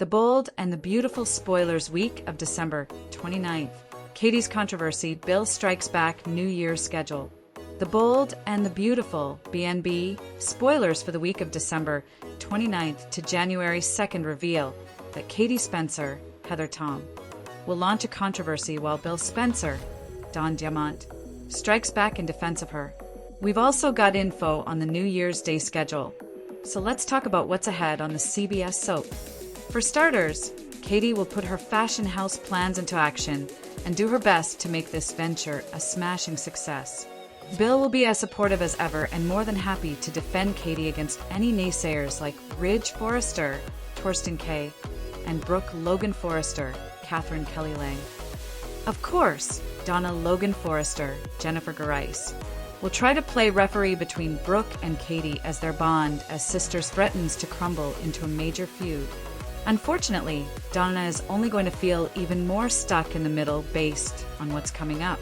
The bold and the beautiful spoilers week of December 29th. Katie's controversy, Bill strikes back New Year's schedule. The bold and the beautiful B&B spoilers for the week of December 29th to January 2nd reveal that Katie Spencer, Heather Tom, will launch a controversy while Bill Spencer, Don Diamant, strikes back in defense of her. We've also got info on the New Year's Day schedule. So let's talk about what's ahead on the CBS soap. For starters, Katie will put her fashion house plans into action and do her best to make this venture a smashing success. Bill will be as supportive as ever and more than happy to defend Katie against any naysayers like Ridge Forrester, Torsten Kay, and Brooke Logan Forrester, Catherine Kelly Lang. Of course, Donna Logan Forrester, Jennifer Garais, will try to play referee between Brooke and Katie as their bond as sisters threatens to crumble into a major feud. Unfortunately, Donna is only going to feel even more stuck in the middle based on what's coming up.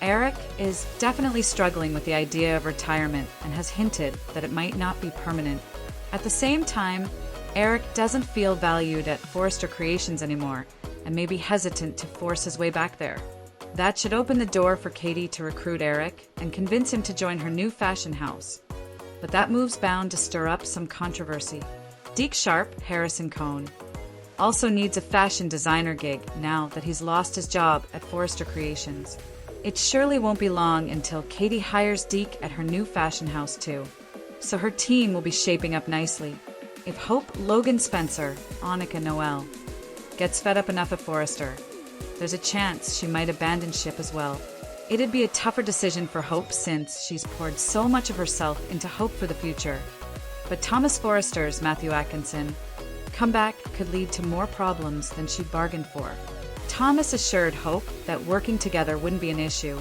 Eric is definitely struggling with the idea of retirement and has hinted that it might not be permanent. At the same time, Eric doesn't feel valued at Forrester Creations anymore and may be hesitant to force his way back there. That should open the door for Katie to recruit Eric and convince him to join her new fashion house. But that move's bound to stir up some controversy. Deke Sharp, Harrison Cohn, also needs a fashion designer gig now that he's lost his job at Forrester Creations. It surely won't be long until Katie hires Deke at her new fashion house too, so her team will be shaping up nicely. If Hope Logan Spencer, Annika Noel, gets fed up enough at Forrester, there's a chance she might abandon ship as well. It'd be a tougher decision for Hope since she's poured so much of herself into Hope for the future. But Thomas Forrester's Matthew Atkinson comeback could lead to more problems than she'd bargained for. Thomas assured Hope that working together wouldn't be an issue,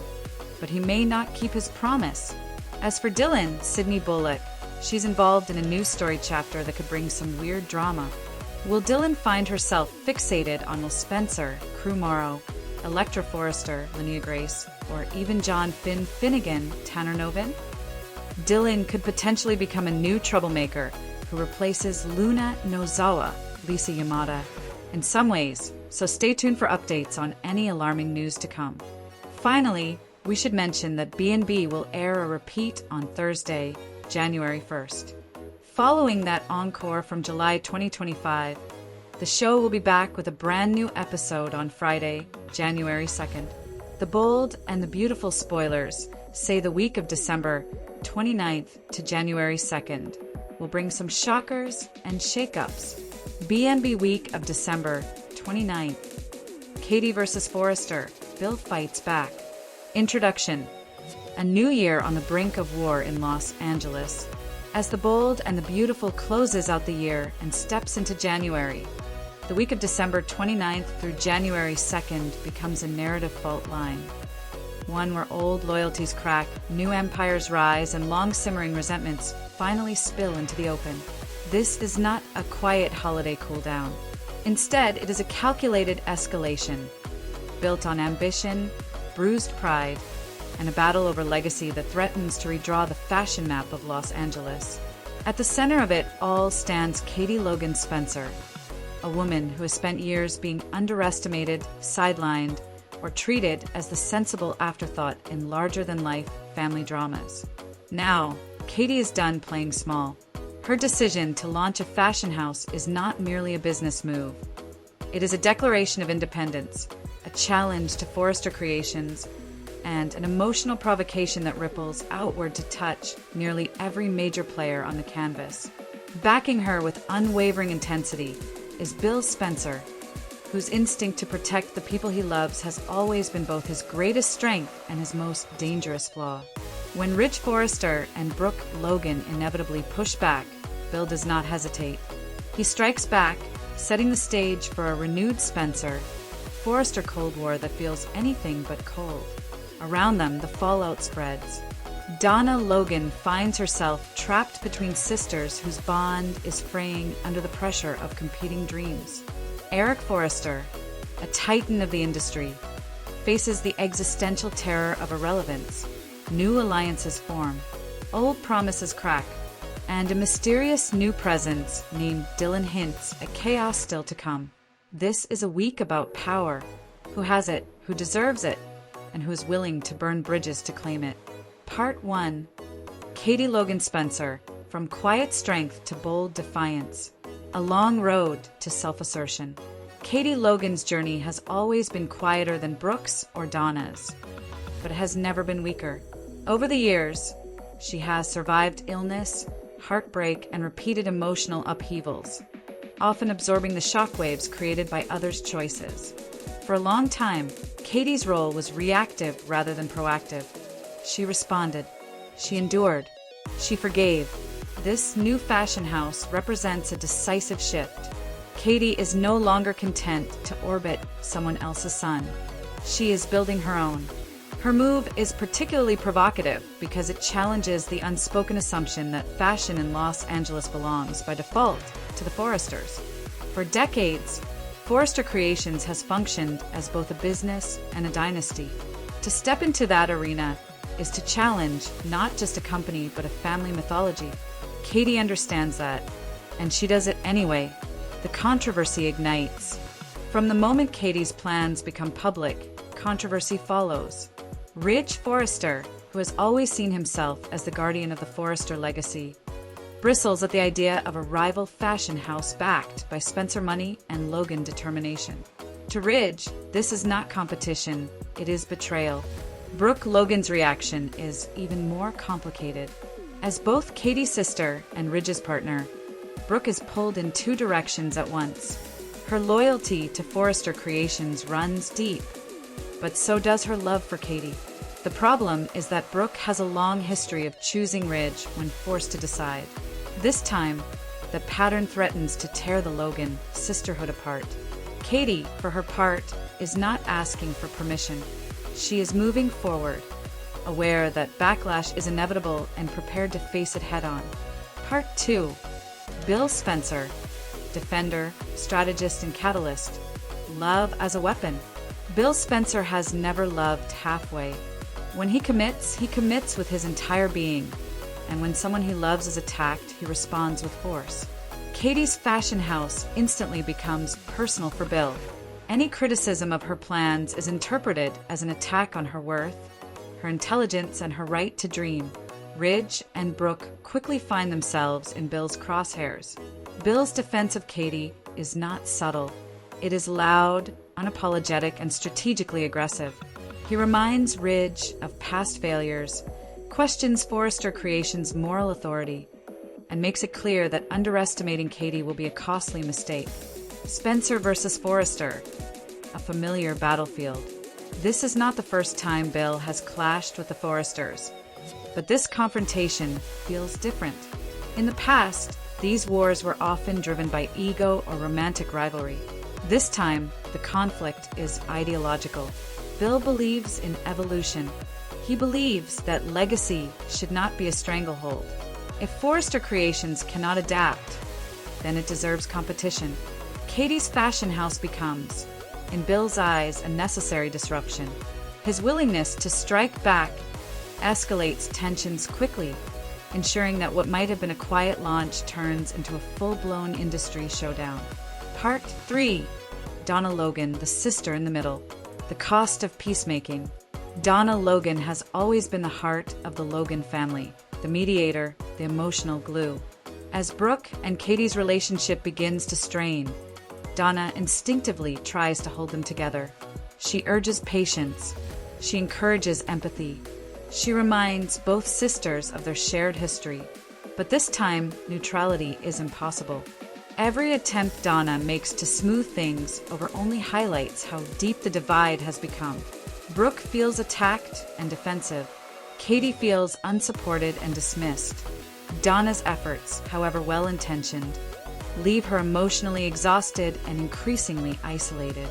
but he may not keep his promise. As for Dylan, Sydney Bullock, she's involved in a news story chapter that could bring some weird drama. Will Dylan find herself fixated on Will Spencer, Crew Morrow, Electra Forrester, Linnea Grace, or even John Finn Finnegan, Tanner Novin? Dylan could potentially become a new troublemaker who replaces Luna Nozawa, Lisa Yamada, in some ways, so stay tuned for updates on any alarming news to come. Finally, we should mention that B&B will air a repeat on Thursday, January 1st. Following that encore from July 2025, the show will be back with a brand new episode on Friday, January 2nd. The bold and the beautiful spoilers say the week of December 29th to January 2nd will bring some shockers and shakeups. B&B week of December 29th. Katie versus Forrester. Bill fights back. Introduction. A new year on the brink of war in Los Angeles. As the bold and the beautiful closes out the year and steps into January, the week of December 29th through January 2nd becomes a narrative fault line. One where old loyalties crack, new empires rise, and long-simmering resentments finally spill into the open. This is not a quiet holiday cool-down. Instead, it is a calculated escalation, built on ambition, bruised pride, and a battle over legacy that threatens to redraw the fashion map of Los Angeles. At the center of it all stands Katie Logan Spencer, a woman who has spent years being underestimated, sidelined, or treated as the sensible afterthought in larger-than-life family dramas. Now, Katie is done playing small. Her decision to launch a fashion house is not merely a business move. It is a declaration of independence, a challenge to Forrester Creations, and an emotional provocation that ripples outward to touch nearly every major player on the canvas. Backing her with unwavering intensity is Bill Spencer, whose instinct to protect the people he loves has always been both his greatest strength and his most dangerous flaw. When Ridge Forrester and Brooke Logan inevitably push back, Bill does not hesitate. He strikes back, setting the stage for a renewed Spencer, Forrester Cold War that feels anything but cold. Around them, the fallout spreads. Donna Logan finds herself trapped between sisters whose bond is fraying under the pressure of competing dreams. Eric Forrester, a titan of the industry, faces the existential terror of irrelevance. New alliances form. Old promises crack. and a mysterious new presence named Dylan hints at chaos still to come. This is a week about power. Who has it, who deserves it, and who is willing to burn bridges to claim it. Part 1. Katie Logan Spencer, from quiet strength to bold defiance. A long road to self-assertion. Katie Logan's journey has always been quieter than Brooke's or Donna's, but it has never been weaker. Over the years, she has survived illness, heartbreak, and repeated emotional upheavals, often absorbing the shockwaves created by others' choices. For a long time, Katie's role was reactive rather than proactive. She responded. She endured. She forgave. This new fashion house represents a decisive shift. Katie is no longer content to orbit someone else's sun. She is building her own. Her move is particularly provocative because it challenges the unspoken assumption that fashion in Los Angeles belongs, by default, to the Forresters. For decades, Forrester Creations has functioned as both a business and a dynasty. To step into that arena is to challenge not just a company but a family mythology. Katie understands that, and she does it anyway. The controversy ignites. From the moment Katie's plans become public, controversy follows. Ridge Forrester, who has always seen himself as the guardian of the Forrester legacy, bristles at the idea of a rival fashion house backed by Spencer money and Logan determination. To Ridge, this is not competition, it is betrayal. Brooke Logan's reaction is even more complicated. As both Katie's sister and Ridge's partner, Brooke is pulled in two directions at once. Her loyalty to Forrester Creations runs deep, but so does her love for Katie. The problem is that Brooke has a long history of choosing Ridge when forced to decide. This time, the pattern threatens to tear the Logan sisterhood apart. Katie, for her part, is not asking for permission. She is moving forward, aware that backlash is inevitable and prepared to face it head-on. Part 2. Bill Spencer, defender, strategist, and catalyst. Love as a weapon. Bill Spencer has never loved halfway. When he commits with his entire being. And when someone he loves is attacked, he responds with force. Katie's fashion house instantly becomes personal for Bill. Any criticism of her plans is interpreted as an attack on her worth, her intelligence, and her right to dream. Ridge and Brooke quickly find themselves in Bill's crosshairs. Bill's defense of Katie is not subtle. It is loud, unapologetic, and strategically aggressive. He reminds Ridge of past failures, questions Forrester Creations' moral authority, and makes it clear that underestimating Katie will be a costly mistake. Spencer versus Forrester, a familiar battlefield. This is not the first time Bill has clashed with the Forresters, but this confrontation feels different. In the past, these wars were often driven by ego or romantic rivalry. This time, the conflict is ideological. Bill believes in evolution. He believes that legacy should not be a stranglehold. If Forrester Creations cannot adapt, then it deserves competition. Katie's fashion house becomes, in Bill's eyes, a necessary disruption. His willingness to strike back escalates tensions quickly, ensuring that what might have been a quiet launch turns into a full-blown industry showdown. Part 3. Donna Logan, the sister in the middle. The cost of peacemaking. Donna Logan has always been the heart of the Logan family, the mediator, the emotional glue. As Brooke and Katie's relationship begins to strain, Donna instinctively tries to hold them together. She urges patience. She encourages empathy. She reminds both sisters of their shared history. But this time, neutrality is impossible. Every attempt Donna makes to smooth things over only highlights how deep the divide has become. Brooke feels attacked and defensive. Katie feels unsupported and dismissed. Donna's efforts, however well-intentioned, leave her emotionally exhausted and increasingly isolated.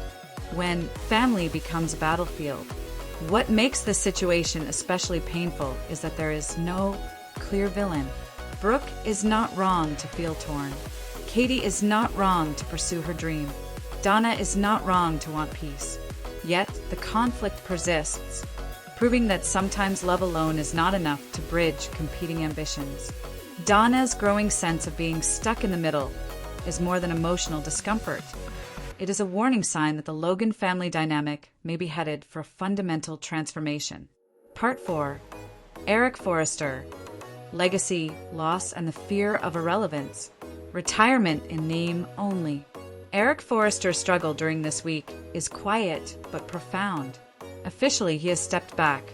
When family becomes a battlefield, what makes this situation especially painful is that there is no clear villain. Brooke is not wrong to feel torn. Katie is not wrong to pursue her dream. Donna is not wrong to want peace. Yet, the conflict persists, proving that sometimes love alone is not enough to bridge competing ambitions. Donna's growing sense of being stuck in the middle is more than emotional discomfort. It is a warning sign that the Logan family dynamic may be headed for a fundamental transformation. Part 4. Eric Forrester. Legacy, loss, and the fear of irrelevance. Retirement in name only. Eric Forrester's struggle during this week is quiet but profound. Officially, he has stepped back.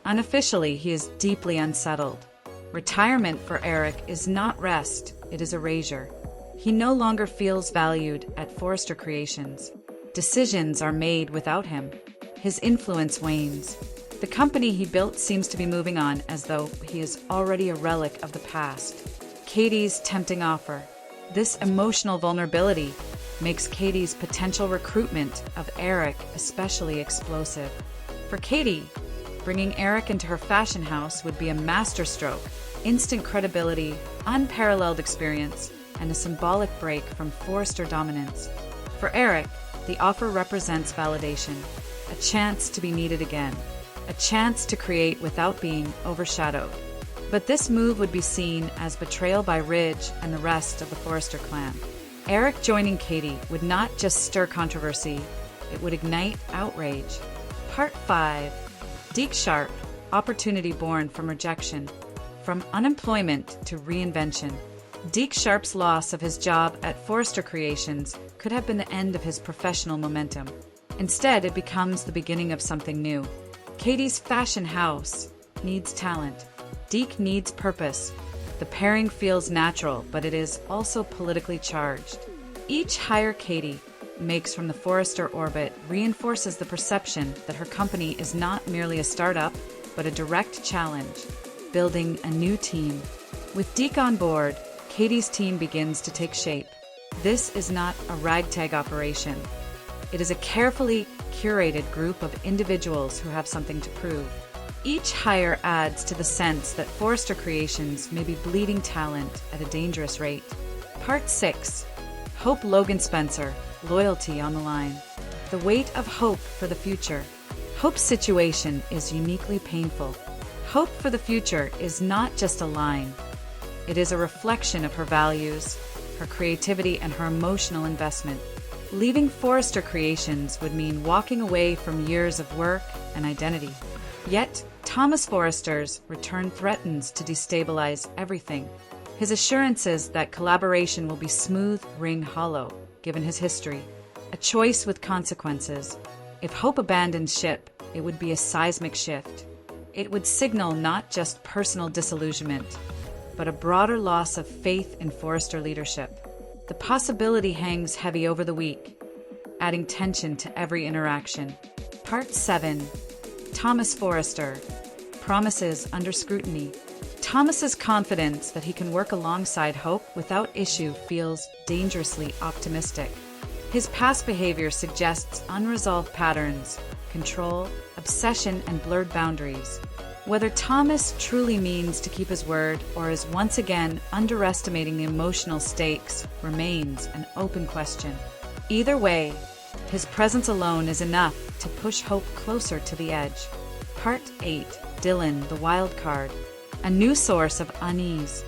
Unofficially, he is deeply unsettled. Retirement for Eric is not rest, it is erasure. He no longer feels valued at Forrester Creations. Decisions are made without him. His influence wanes. The company he built seems to be moving on as though he is already a relic of the past. Katie's tempting offer. This emotional vulnerability makes Katie's potential recruitment of Eric especially explosive. For Katie, bringing Eric into her fashion house would be a masterstroke, instant credibility, unparalleled experience, and a symbolic break from Forrester dominance. For Eric, the offer represents validation, a chance to be needed again, a chance to create without being overshadowed. But this move would be seen as betrayal by Ridge and the rest of the Forrester clan. Eric joining Katie would not just stir controversy, it would ignite outrage. Part 5. Deke Sharp, opportunity born from rejection. From unemployment to reinvention. Deke Sharp's loss of his job at Forrester Creations could have been the end of his professional momentum. Instead, it becomes the beginning of something new. Katie's fashion house needs talent. Deke needs purpose. The pairing feels natural, but it is also politically charged. Each hire Katie makes from the Forrester orbit reinforces the perception that her company is not merely a startup, but a direct challenge, building a new team. With Deke on board, Katie's team begins to take shape. This is not a ragtag operation. It is a carefully curated group of individuals who have something to prove. Each hire adds to the sense that Forrester Creations may be bleeding talent at a dangerous rate. Part 6. Hope Logan Spencer, loyalty on the line. The weight of hope for the future. Hope's situation is uniquely painful. Hope for the future is not just a line. It is a reflection of her values, her creativity, and her emotional investment. Leaving Forrester Creations would mean walking away from years of work and identity. Yet, Thomas Forrester's return threatens to destabilize everything. His assurances that collaboration will be smooth ring hollow, given his history. A choice with consequences. If Hope abandoned ship, it would be a seismic shift. It would signal not just personal disillusionment, but a broader loss of faith in Forrester leadership. The possibility hangs heavy over the week, adding tension to every interaction. Part 7. Thomas Forrester. Promises under scrutiny. Thomas's confidence that he can work alongside Hope without issue feels dangerously optimistic. His past behavior suggests unresolved patterns, control, obsession, and blurred boundaries. Whether Thomas truly means to keep his word or is once again underestimating the emotional stakes remains an open question. Either way, his presence alone is enough to push Hope closer to the edge. Part 8. Dylan, the wild card. A new source of unease.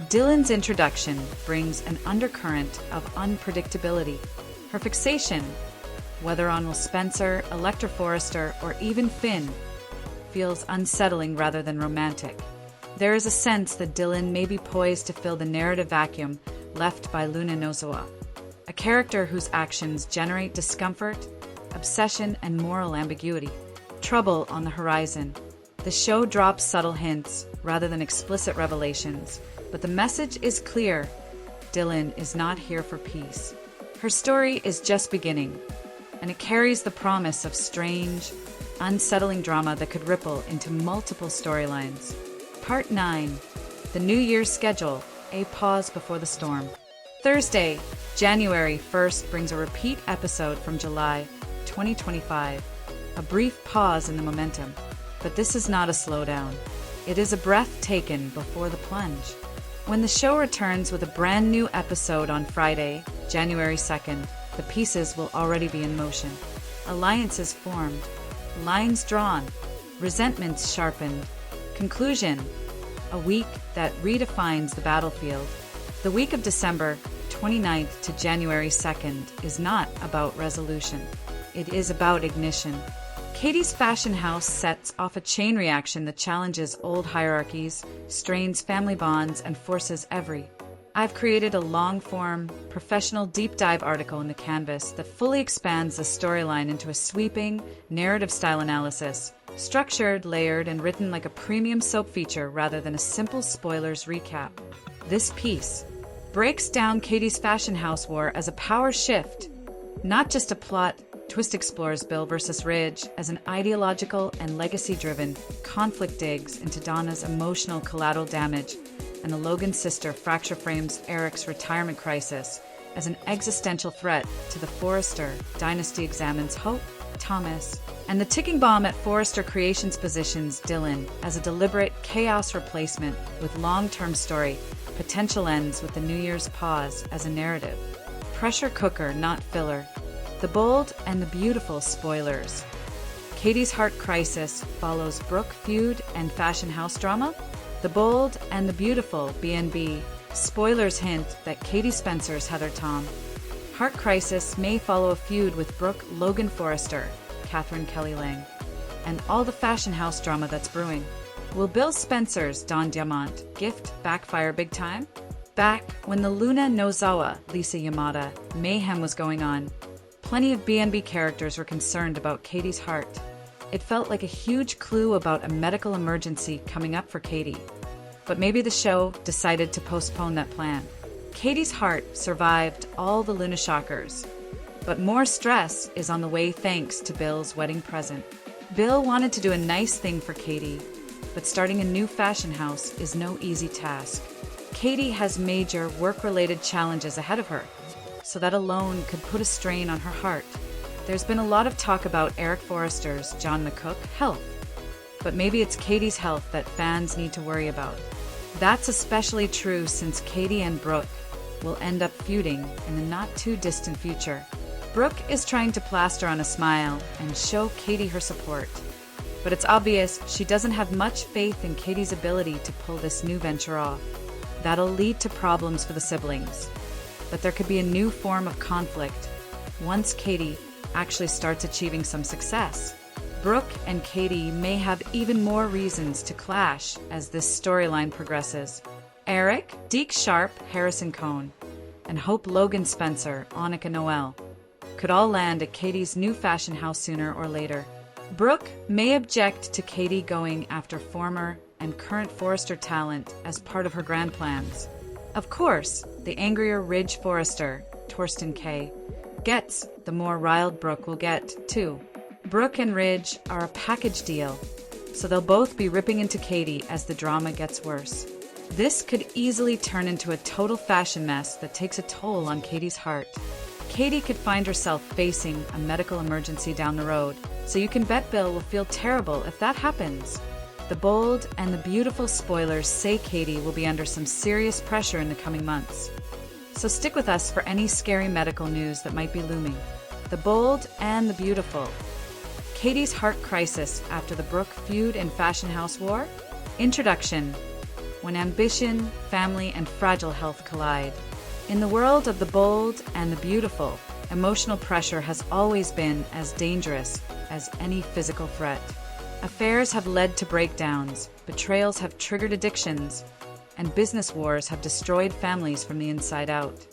Dylan's introduction brings an undercurrent of unpredictability. Her fixation, whether on Will Spencer, Electra Forrester, or even Finn, feels unsettling rather than romantic. There is a sense that Dylan may be poised to fill the narrative vacuum left by Luna Nozawa, a character whose actions generate discomfort, obsession, and moral ambiguity. Trouble on the horizon. The show drops subtle hints rather than explicit revelations, but the message is clear. Dylan is not here for peace. Her story is just beginning, and it carries the promise of strange, unsettling drama that could ripple into multiple storylines. Part 9. The New Year's schedule, a pause before the storm. Thursday, January 1st brings a repeat episode from July 2025. A brief pause in the momentum, but this is not a slowdown. It is a breath taken before the plunge. When the show returns with a brand new episode on Friday, January 2nd, the pieces will already be in motion. Alliances formed, lines drawn, resentments sharpened. Conclusion: a week that redefines the battlefield. The week of December 29th to January 2nd is not about resolution. It is about ignition. Katie's fashion house sets off a chain reaction that challenges old hierarchies, strains family bonds, and forces every. I've created a long-form, professional deep dive article in the canvas that fully expands the storyline into a sweeping, narrative-style analysis, structured, layered, and written like a premium soap feature rather than a simple spoilers recap. This piece breaks down Katie's fashion house war as a power shift, not just a plot. Twist explores Bill versus Ridge as an ideological and legacy-driven conflict, digs into Donna's emotional collateral damage, and the Logan sister fracture frames Eric's retirement crisis as an existential threat to the Forrester dynasty, examines Hope, Thomas, and the ticking bomb at Forrester Creations positions Dylan as a deliberate chaos replacement with long-term story. Potential ends with the New Year's pause as a narrative. Pressure cooker, not filler. The bold and the beautiful spoilers. Katie's heart crisis follows Brooke feud and fashion house drama. The bold and the beautiful B&B spoilers hint that Katie Spencer's Heather Tom. Heart crisis may follow a feud with Brooke, Logan Forrester, Catherine Kelly Lang, and all the fashion house drama that's brewing. Will Bill Spencer's Don Diamant gift backfire big time? Back when the Luna Nozawa, Lisa Yamada, mayhem was going on, plenty of B&B characters were concerned about Katie's heart. It felt like a huge clue about a medical emergency coming up for Katie. But maybe the show decided to postpone that plan. Katie's heart survived all the Luna shockers, but more stress is on the way thanks to Bill's wedding present. Bill wanted to do a nice thing for Katie, but starting a new fashion house is no easy task. Katie has major work-related challenges ahead of her, so that alone could put a strain on her heart. There's been a lot of talk about Eric Forrester's John McCook health, but maybe it's Katie's health that fans need to worry about. That's especially true since Katie and Brooke will end up feuding in the not-too-distant future. Brooke is trying to plaster on a smile and show Katie her support, but it's obvious she doesn't have much faith in Katie's ability to pull this new venture off. That'll lead to problems for the siblings. But there could be a new form of conflict once Katie actually starts achieving some success. Brooke and Katie may have even more reasons to clash as this storyline progresses. Eric, Deke Sharp, Harrison Cohn, and Hope Logan Spencer, Annika Noel could all land at Katie's new fashion house sooner or later. Brooke may object to Katie going after former and current Forrester talent as part of her grand plans. Of course, the angrier Ridge Forrester, Torsten K., gets, the more riled Brooke will get, too. Brooke and Ridge are a package deal, so they'll both be ripping into Katie as the drama gets worse. This could easily turn into a total fashion mess that takes a toll on Katie's heart. Katie could find herself facing a medical emergency down the road, so you can bet Bill will feel terrible if that happens. The bold and the beautiful spoilers say Katie will be under some serious pressure in the coming months. So stick with us for any scary medical news that might be looming. The bold and the beautiful. Katie's heart crisis after the Brooke feud and fashion house war. Introduction. When ambition, family, and fragile health collide. In the world of the bold and the beautiful, emotional pressure has always been as dangerous as any physical threat. Affairs have led to breakdowns, betrayals have triggered addictions, and business wars have destroyed families from the inside out.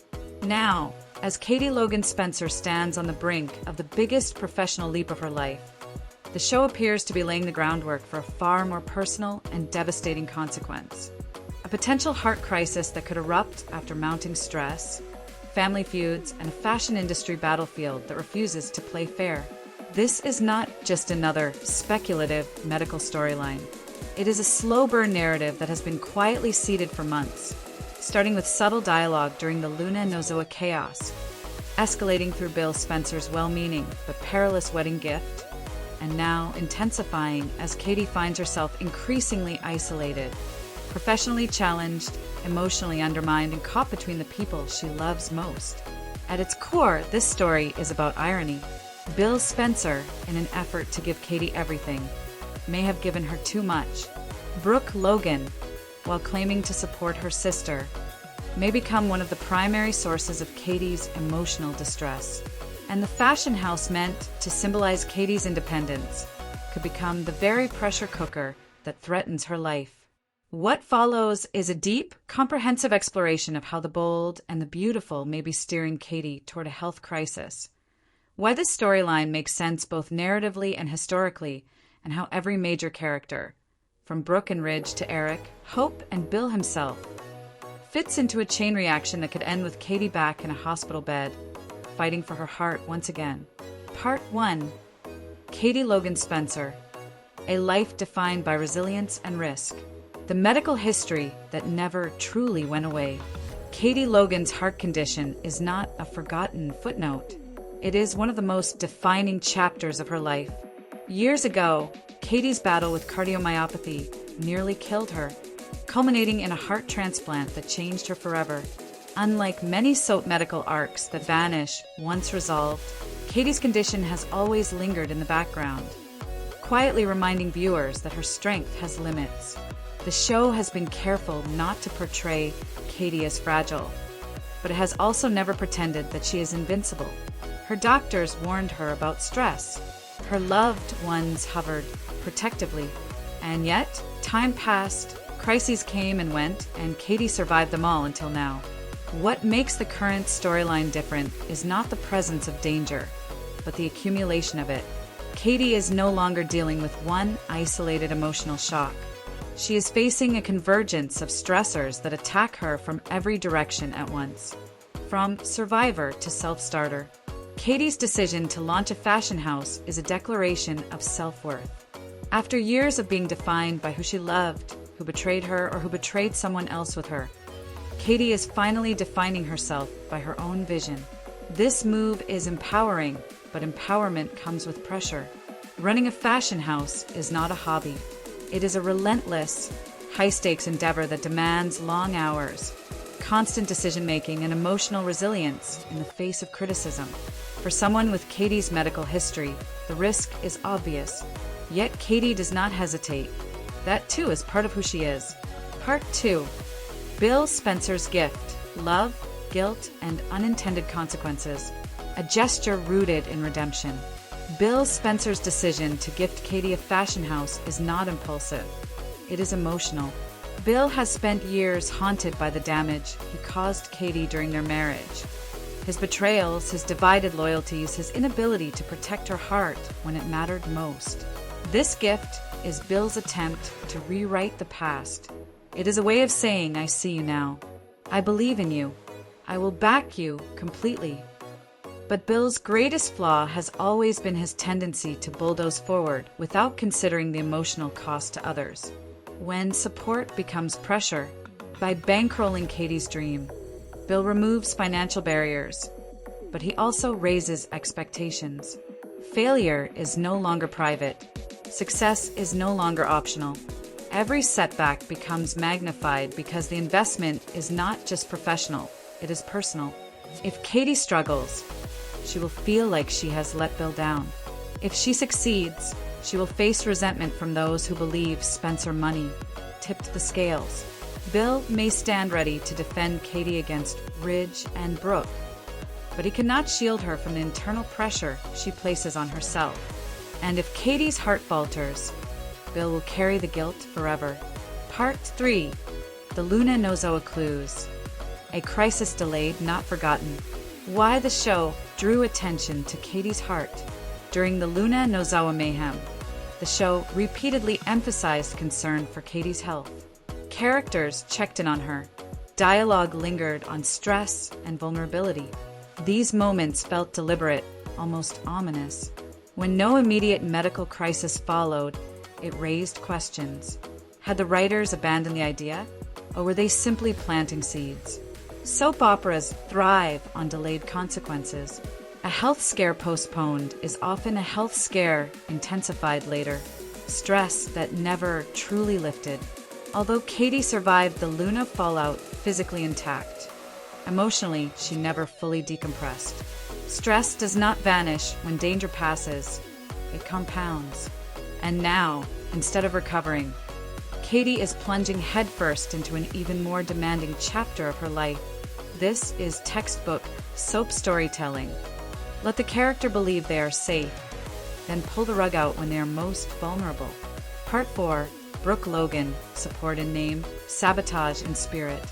Now, as Katie Logan Spencer stands on the brink of the biggest professional leap of her life, the show appears to be laying the groundwork for a far more personal and devastating consequence. A potential heart crisis that could erupt after mounting stress, family feuds, and a fashion industry battlefield that refuses to play fair. This is not just another speculative medical storyline. It is a slow burn narrative that has been quietly seeded for months, starting with subtle dialogue during the Luna Nozawa chaos, escalating through Bill Spencer's well-meaning but perilous wedding gift, and now intensifying as Katie finds herself increasingly isolated, professionally challenged, emotionally undermined, and caught between the people she loves most. At its core, this story is about irony. Bill Spencer, in an effort to give Katie everything, may have given her too much. Brooke Logan, while claiming to support her sister, may become one of the primary sources of Katie's emotional distress. And the fashion house meant to symbolize Katie's independence could become the very pressure cooker that threatens her life. What follows is a deep, comprehensive exploration of how the bold and the beautiful may be steering Katie toward a health crisis, why this storyline makes sense both narratively and historically, and how every major character, from Brooke and Ridge to Eric, Hope, and Bill himself, fits into a chain reaction that could end with Katie back in a hospital bed, fighting for her heart once again. Part 1. Katie Logan Spencer. A life defined by resilience and risk. The medical history that never truly went away. Katie Logan's heart condition is not a forgotten footnote. It is one of the most defining chapters of her life. Years ago, Katie's battle with cardiomyopathy nearly killed her, culminating in a heart transplant that changed her forever. Unlike many soap medical arcs that vanish once resolved, Katie's condition has always lingered in the background, quietly reminding viewers that her strength has limits. The show has been careful not to portray Katie as fragile, but it has also never pretended that she is invincible. Her doctors warned her about stress. Her loved ones hovered protectively. And yet, time passed, crises came and went, and Katie survived them all until now. What makes the current storyline different is not the presence of danger, but the accumulation of it. Katie is no longer dealing with one isolated emotional shock. She is facing a convergence of stressors that attack her from every direction at once. From survivor to self-starter, Katie's decision to launch a fashion house is a declaration of self-worth. After years of being defined by who she loved, who betrayed her, or who betrayed someone else with her, Katie is finally defining herself by her own vision. This move is empowering, but empowerment comes with pressure. Running a fashion house is not a hobby. It is a relentless, high-stakes endeavor that demands long hours, constant decision-making, and emotional resilience in the face of criticism. For someone with Katie's medical history, the risk is obvious. Yet Katie does not hesitate. That too is part of who she is. Part 2. Bill Spencer's gift. Love, guilt, and unintended consequences. A gesture rooted in redemption. Bill Spencer's decision to gift Katie a fashion house is not impulsive. It is emotional. Bill has spent years haunted by the damage he caused Katie during their marriage. His betrayals, his divided loyalties, his inability to protect her heart when it mattered most. This gift is Bill's attempt to rewrite the past. It is a way of saying, I see you now. I believe in you. I will back you completely. But Bill's greatest flaw has always been his tendency to bulldoze forward without considering the emotional cost to others. When support becomes pressure, by bankrolling Katie's dream, Bill removes financial barriers, but he also raises expectations. Failure is no longer private. Success is no longer optional. Every setback becomes magnified because the investment is not just professional, it is personal. If Katie struggles, she will feel like she has let Bill down. If she succeeds, she will face resentment from those who believe Spencer money tipped the scales. Bill may stand ready to defend Katie against Ridge and Brooke, but he cannot shield her from the internal pressure she places on herself. And if Katie's heart falters, Bill will carry the guilt forever. Part 3. The Luna Nozoa Clues. A crisis delayed, not forgotten. Why the show drew attention to Katie's heart. During the Luna Nozoa mayhem, the show repeatedly emphasized concern for Katie's health. Characters checked in on her. Dialogue lingered on stress and vulnerability. These moments felt deliberate, almost ominous. When no immediate medical crisis followed, it raised questions. Had the writers abandoned the idea, or were they simply planting seeds? Soap operas thrive on delayed consequences. A health scare postponed is often a health scare intensified later. Stress that never truly lifted. Although Katie survived the Luna fallout physically intact, emotionally she never fully decompressed. Stress does not vanish when danger passes. It compounds. And now, instead of recovering, Katie is plunging headfirst into an even more demanding chapter of her life. This is textbook soap storytelling. Let the character believe they are safe, then pull the rug out when they are most vulnerable. Part 4. Brooke Logan, support in name, sabotage in spirit.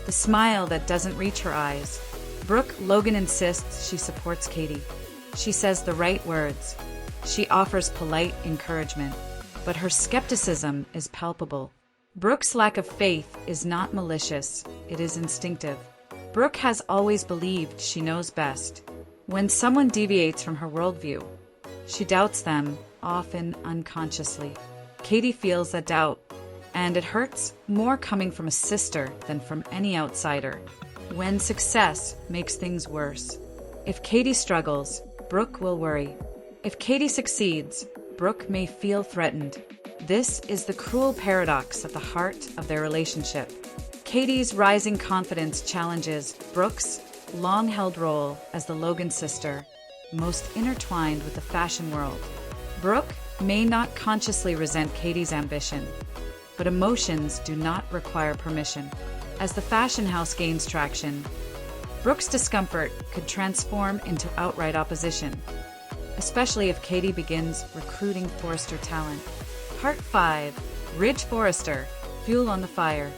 The smile that doesn't reach her eyes. Brooke Logan insists she supports Katie. She says the right words. She offers polite encouragement, but her skepticism is palpable. Brooke's lack of faith is not malicious, it is instinctive. Brooke has always believed she knows best. When someone deviates from her worldview, she doubts them, often unconsciously. Katie feels that doubt, and it hurts more coming from a sister than from any outsider. When success makes things worse. If Katie struggles, Brooke will worry. If Katie succeeds, Brooke may feel threatened. This is the cruel paradox at the heart of their relationship. Katie's rising confidence challenges Brooke's long-held role as the Logan sister, most intertwined with the fashion world. Brooke may not consciously resent Katie's ambition, but emotions do not require permission. As the fashion house gains traction, Brooke's discomfort could transform into outright opposition, especially if Katie begins recruiting Forrester talent. Part 5. Ridge Forrester, fuel on the fire.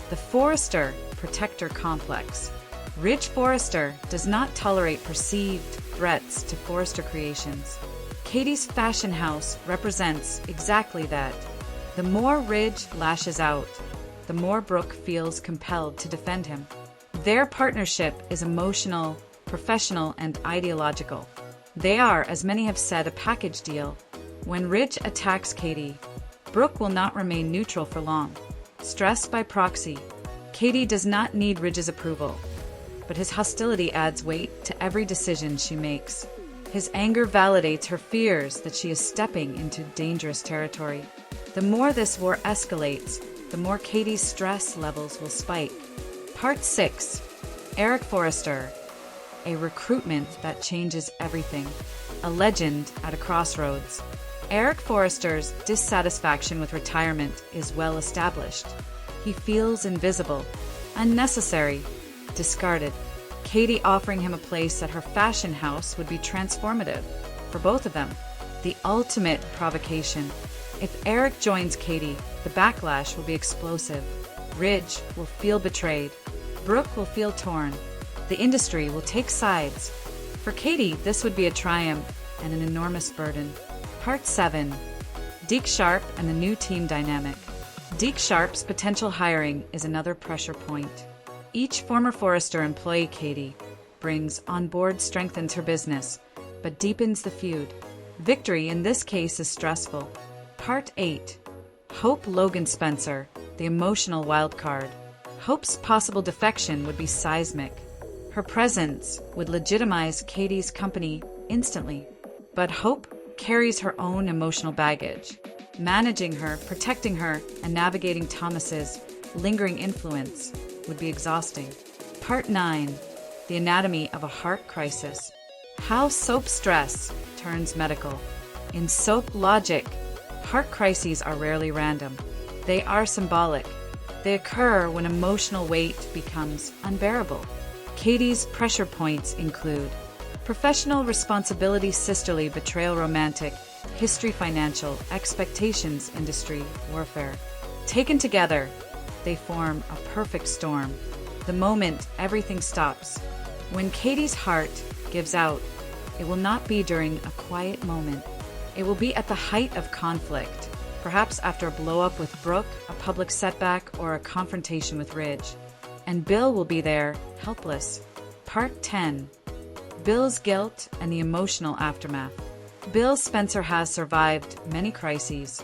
The Forrester protector complex. Ridge Forrester does not tolerate perceived threats to Forrester creations. Katie's fashion house represents exactly that. The more Ridge lashes out, the more Brooke feels compelled to defend him. Their partnership is emotional, professional, and ideological. They are, as many have said, a package deal. When Ridge attacks Katie, Brooke will not remain neutral for long. Stressed by proxy, Katie does not need Ridge's approval, but his hostility adds weight to every decision she makes. His anger validates her fears that she is stepping into dangerous territory. The more this war escalates, the more Katie's stress levels will spike. Part 6. Eric Forrester, a recruitment that changes everything. A legend at a crossroads. Eric Forrester's dissatisfaction with retirement is well established. He feels invisible, unnecessary, discarded. Katie offering him a place at her fashion house would be transformative for both of them. The ultimate provocation. If Eric joins Katie, the backlash will be explosive. Ridge will feel betrayed. Brooke will feel torn. The industry will take sides. For Katie, this would be a triumph and an enormous burden. Part 7. Deke Sharp and the new team dynamic. Deke Sharp's potential hiring is another pressure point. Each former Forrester employee Katie brings on board strengthens her business, but deepens the feud. Victory in this case is stressful. Part 8. Hope Logan Spencer, the emotional wild card. Hope's possible defection would be seismic. Her presence would legitimize Katie's company instantly. But Hope carries her own emotional baggage. Managing her, protecting her, and navigating Thomas's lingering influence would be exhausting. Part 9. The anatomy of a heart crisis. How soap stress turns medical. In soap logic, heart crises are rarely random. They are symbolic. They occur when emotional weight becomes unbearable. Katie's pressure points include professional responsibility, sisterly betrayal, romantic, history, financial, expectations, industry, warfare. Taken together, they form a perfect storm. The moment everything stops. When Katie's heart gives out, it will not be during a quiet moment. It will be at the height of conflict, perhaps after a blow-up with Brooke, a public setback, or a confrontation with Ridge. And Bill will be there, helpless. Part 10. Bill's guilt and the emotional aftermath. Bill Spencer has survived many crises,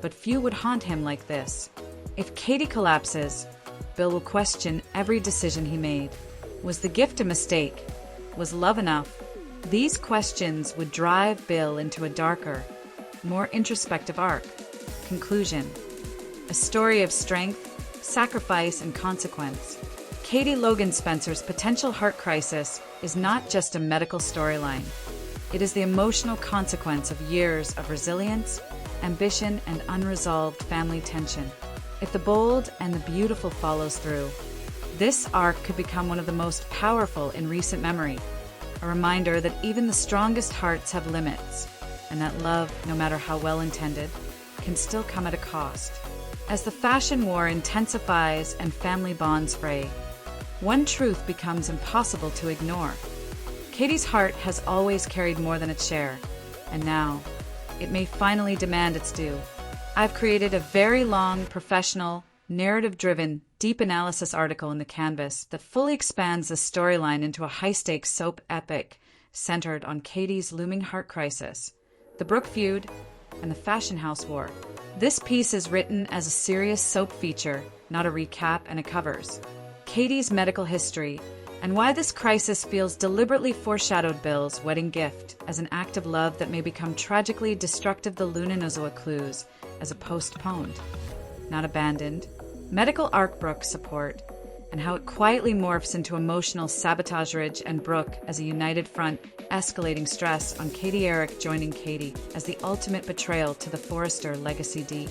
but few would haunt him like this. If Katie collapses, Bill will question every decision he made. Was the gift a mistake? Was love enough? These questions would drive Bill into a darker, more introspective arc. Conclusion. A story of strength, sacrifice, and consequence. Katie Logan Spencer's potential heart crisis is not just a medical storyline. It is the emotional consequence of years of resilience, ambition, and unresolved family tension. If the bold and the beautiful follows through, this arc could become one of the most powerful in recent memory, a reminder that even the strongest hearts have limits, and that love, no matter how well intended, can still come at a cost. As the fashion war intensifies and family bonds fray, one truth becomes impossible to ignore. Katie's heart has always carried more than its share, and now it may finally demand its due. I've created a very long, professional, narrative-driven, deep analysis article in the Canvas that fully expands the storyline into a high-stakes soap epic centered on Katie's looming heart crisis, the Brooke feud, and the fashion house war. This piece is written as a serious soap feature, not a recap and a covers Katie's medical history, and why this crisis feels deliberately foreshadowed Bill's wedding gift as an act of love that may become tragically destructive. The Lunanozoa clues as a postponed, not abandoned, medical arc Brooke support, and how it quietly morphs into emotional sabotage. Ridge and Brooke as a united front, escalating stress on Katie. Eric joining Katie as the ultimate betrayal to the Forrester legacy. Deep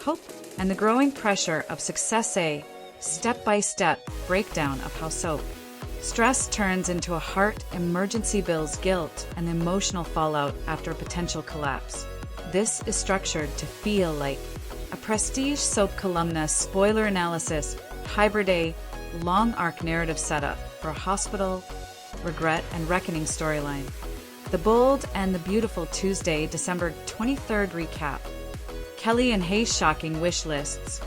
hope and the growing pressure of success. A step-by-step breakdown of how soap stress turns into a heart emergency. Bill's guilt and the emotional fallout after a potential collapse. This is structured to feel like a prestige soap columna. Spoiler analysis, hybrid. A long arc narrative setup for a hospital, regret, and reckoning storyline. The Bold and the Beautiful Tuesday, December 23rd recap. Kelly and Hayes' shocking wish lists.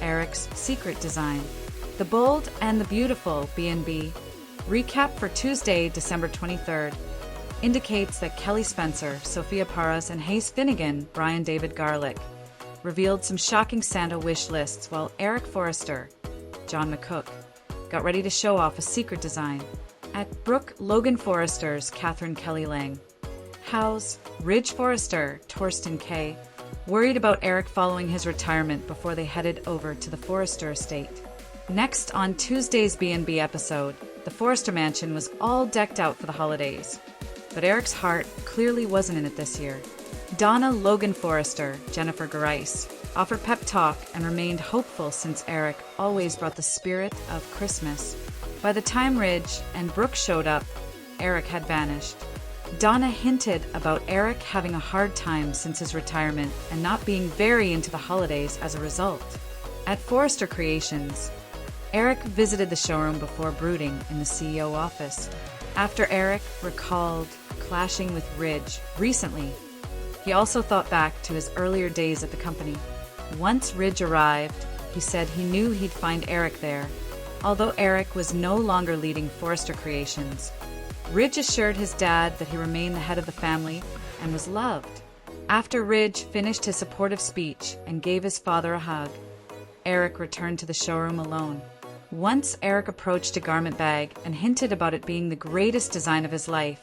Eric's secret design. The Bold and the Beautiful B&B recap for Tuesday, December 23rd indicates that Kelly Spencer, Sophia Paras, and Hayes Finnegan, Brian David Garlick, revealed some shocking Santa wish lists, while Eric Forrester, John McCook, got ready to show off a secret design. At Brooke, Logan Forrester's Catherine Kelly Lang, Howe's Ridge Forrester, Torsten K, worried about Eric following his retirement before they headed over to the Forrester estate. Next on Tuesday's B&B episode, the Forrester mansion was all decked out for the holidays, but Eric's heart clearly wasn't in it this year. Donna Logan Forrester, Jennifer Garais, offered pep talk and remained hopeful since Eric always brought the spirit of Christmas. By the time Ridge and Brooke showed up, Eric had vanished. Donna hinted about Eric having a hard time since his retirement and not being very into the holidays as a result. At Forrester Creations, Eric visited the showroom before brooding in the CEO office. After Eric recalled clashing with Ridge recently, he also thought back to his earlier days at the company. Once Ridge arrived, he said he knew he'd find Eric there. Although Eric was no longer leading Forrester Creations, Ridge assured his dad that he remained the head of the family and was loved. After Ridge finished his supportive speech and gave his father a hug, Eric returned to the showroom alone. Once Eric approached a garment bag and hinted about it being the greatest design of his life.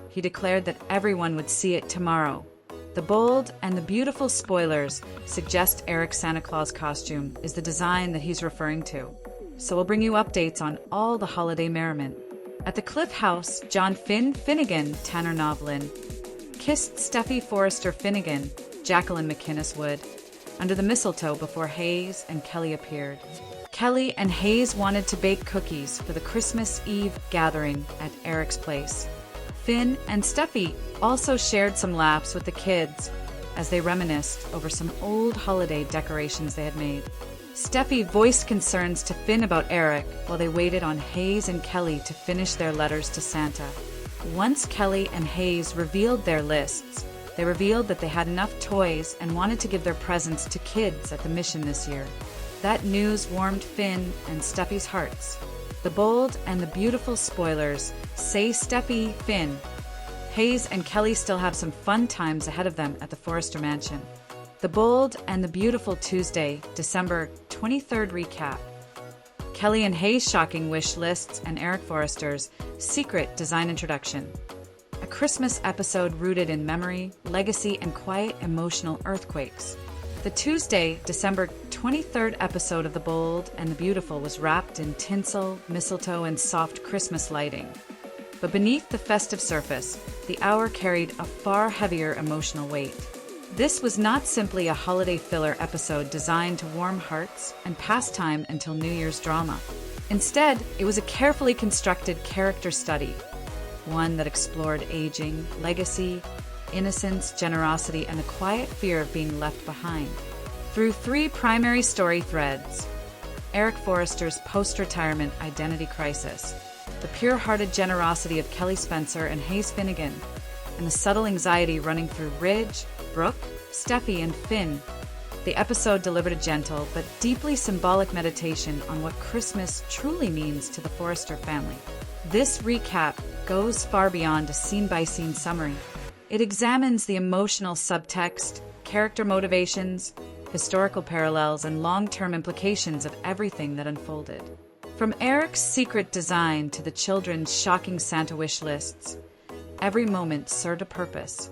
He declared that everyone would see it tomorrow. The Bold and the Beautiful spoilers suggest Eric's Santa Claus costume is the design that he's referring to. So we'll bring you updates on all the holiday merriment. At the Cliff House, John Finnegan, Tanner Novlin, kissed Steffi Forrester Finnegan, Jacqueline McInnes Wood, under the mistletoe before Hayes and Kelly appeared. Kelly and Hayes wanted to bake cookies for the Christmas Eve gathering at Eric's place. Finn and Steffi also shared some laughs with the kids as they reminisced over some old holiday decorations they had made. Steffi voiced concerns to Finn about Eric while they waited on Hayes and Kelly to finish their letters to Santa. Once Kelly and Hayes revealed their lists, they revealed that they had enough toys and wanted to give their presents to kids at the mission this year. That news warmed Finn and Steffi's hearts. The Bold and the Beautiful spoilers say Steffi, Finn, Hayes and Kelly still have some fun times ahead of them at the Forrester mansion. The Bold and the Beautiful Tuesday, December 23rd recap. Kelly and Hayes' shocking wish lists and Eric Forrester's secret design introduction. A Christmas episode rooted in memory, legacy, and quiet emotional earthquakes. The Tuesday, December 23rd episode of The Bold and the Beautiful was wrapped in tinsel, mistletoe, and soft Christmas lighting. But beneath the festive surface, the hour carried a far heavier emotional weight. This was not simply a holiday filler episode designed to warm hearts and pass time until New Year's drama. Instead, it was a carefully constructed character study, one that explored aging, legacy, innocence, generosity, and the quiet fear of being left behind. Through 3 primary story threads: Eric Forrester's post-retirement identity crisis, the pure-hearted generosity of Kelly Spencer and Hayes Finnegan, and the subtle anxiety running through Ridge, Brooke, Steffi, and Finn, the episode delivered a gentle but deeply symbolic meditation on what Christmas truly means to the Forrester family. This recap goes far beyond a scene-by-scene summary. It examines the emotional subtext, character motivations, historical parallels, and long-term implications of everything that unfolded. From Eric's secret design to the children's shocking Santa wish lists, every moment served a purpose,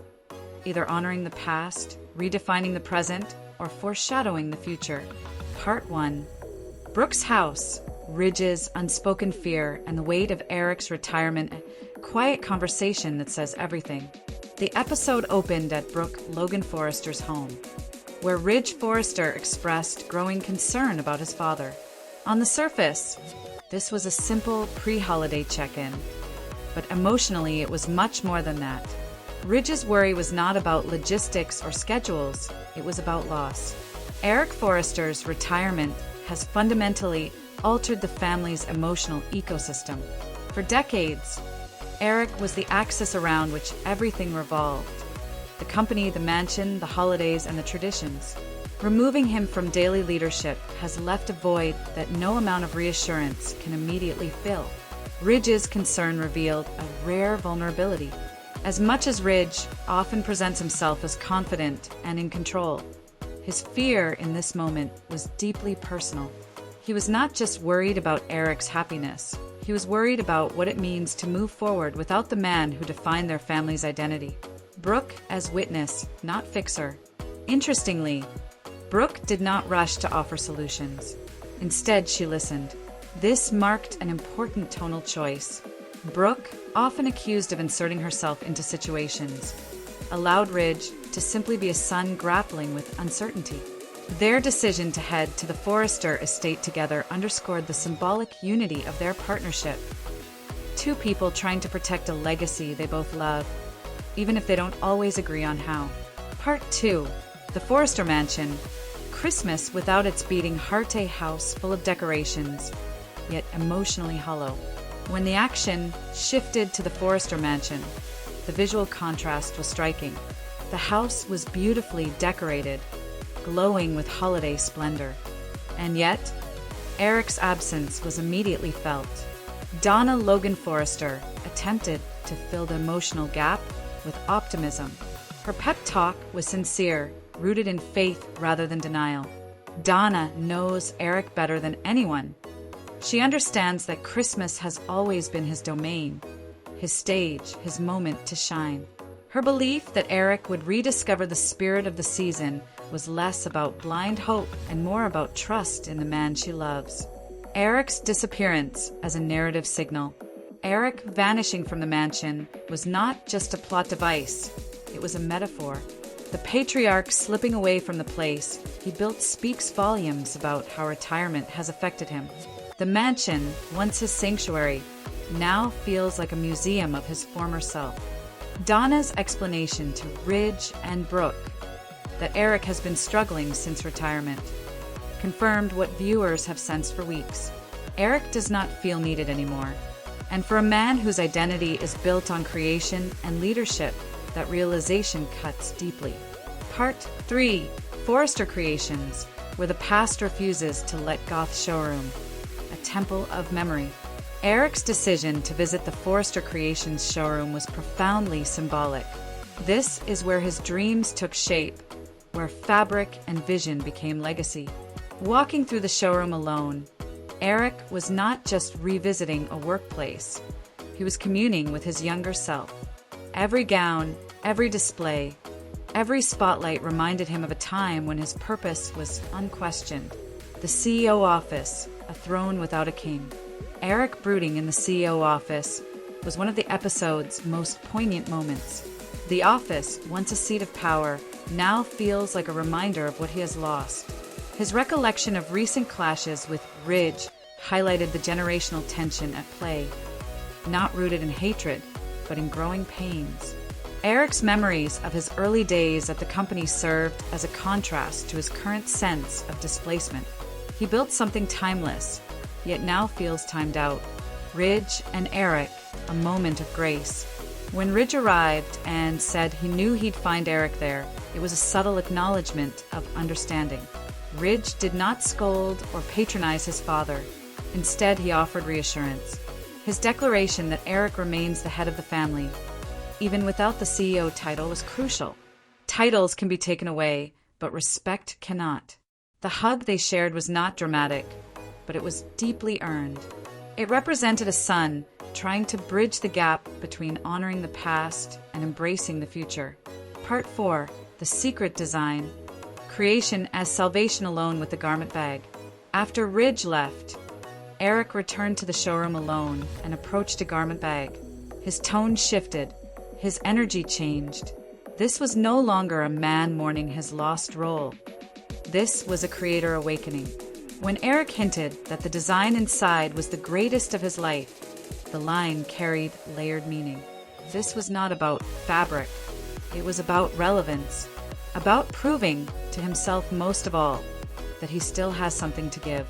either honoring the past, redefining the present, or foreshadowing the future. Part 1. Brooke's house, Ridge's unspoken fear, and the weight of Eric's retirement, a quiet conversation that says everything. The episode opened at Brooke Logan Forrester's home, where Ridge Forrester expressed growing concern about his father. On the surface, this was a simple pre-holiday check-in, but emotionally it was much more than that. Ridge's worry was not about logistics or schedules, it was about loss. Eric Forrester's retirement has fundamentally altered the family's emotional ecosystem. For decades, Eric was the axis around which everything revolved: the company, the mansion, the holidays, and the traditions. Removing him from daily leadership has left a void that no amount of reassurance can immediately fill. Ridge's concern revealed a rare vulnerability. As much as Ridge often presents himself as confident and in control, his fear in this moment was deeply personal. He was not just worried about Eric's happiness, he was worried about what it means to move forward without the man who defined their family's identity. Brooke as witness, not fixer. Interestingly, Brooke did not rush to offer solutions. Instead, she listened. This marked an important tonal choice. Brooke, often accused of inserting herself into situations, allowed Ridge to simply be a son grappling with uncertainty. Their decision to head to the Forrester estate together underscored the symbolic unity of their partnership. 2 people trying to protect a legacy they both love, even if they don't always agree on how. Part 2. The Forrester Mansion. Christmas without its beating heart, a house full of decorations, yet emotionally hollow. When the action shifted to the Forrester Mansion, the visual contrast was striking. The house was beautifully decorated, glowing with holiday splendor. And yet, Eric's absence was immediately felt. Donna Logan Forrester attempted to fill the emotional gap with optimism. Her pep talk was sincere, rooted in faith rather than denial. Donna knows Eric better than anyone. She understands that Christmas has always been his domain, his stage, his moment to shine. Her belief that Eric would rediscover the spirit of the season was less about blind hope and more about trust in the man she loves. Eric's disappearance as a narrative signal. Eric vanishing from the mansion was not just a plot device, it was a metaphor. The patriarch slipping away from the place he built speaks volumes about how retirement has affected him. The mansion, once his sanctuary, now feels like a museum of his former self. Donna's explanation to Ridge and Brooke that Eric has been struggling since retirement confirmed what viewers have sensed for weeks. Eric does not feel needed anymore. And for a man whose identity is built on creation and leadership, that realization cuts deeply. Part 3. Forrester Creations, where the past refuses to let Goth showroom, a temple of memory. Eric's decision to visit the Forrester Creations showroom was profoundly symbolic. This is where his dreams took shape, where fabric and vision became legacy. Walking through the showroom alone, Eric was not just revisiting a workplace. He was communing with his younger self. Every gown, every display, every spotlight reminded him of a time when his purpose was unquestioned. The CEO office, a throne without a king. Eric brooding in the CEO office was one of the episode's most poignant moments. The office, once a seat of power, now feels like a reminder of what he has lost. His recollection of recent clashes with Ridge highlighted the generational tension at play, not rooted in hatred, but in growing pains. Eric's memories of his early days at the company served as a contrast to his current sense of displacement. He built something timeless, yet now feels timed out. Ridge and Eric, a moment of grace. When Ridge arrived and said he knew he'd find Eric there, it was a subtle acknowledgement of understanding. Ridge did not scold or patronize his father. Instead, he offered reassurance. His declaration that Eric remains the head of the family, even without the CEO title, was crucial. Titles can be taken away, but respect cannot. The hug they shared was not dramatic, but it was deeply earned. It represented a son trying to bridge the gap between honoring the past and embracing the future. Part 4. The Secret Design. Creation as salvation alone with the garment bag. After Ridge left, Eric returned to the showroom alone and approached a garment bag. His tone shifted. His energy changed. This was no longer a man mourning his lost role. This was a creator awakening. When Eric hinted that the design inside was the greatest of his life, the line carried layered meaning. This was not about fabric. It was about relevance, about proving to himself most of all that he still has something to give.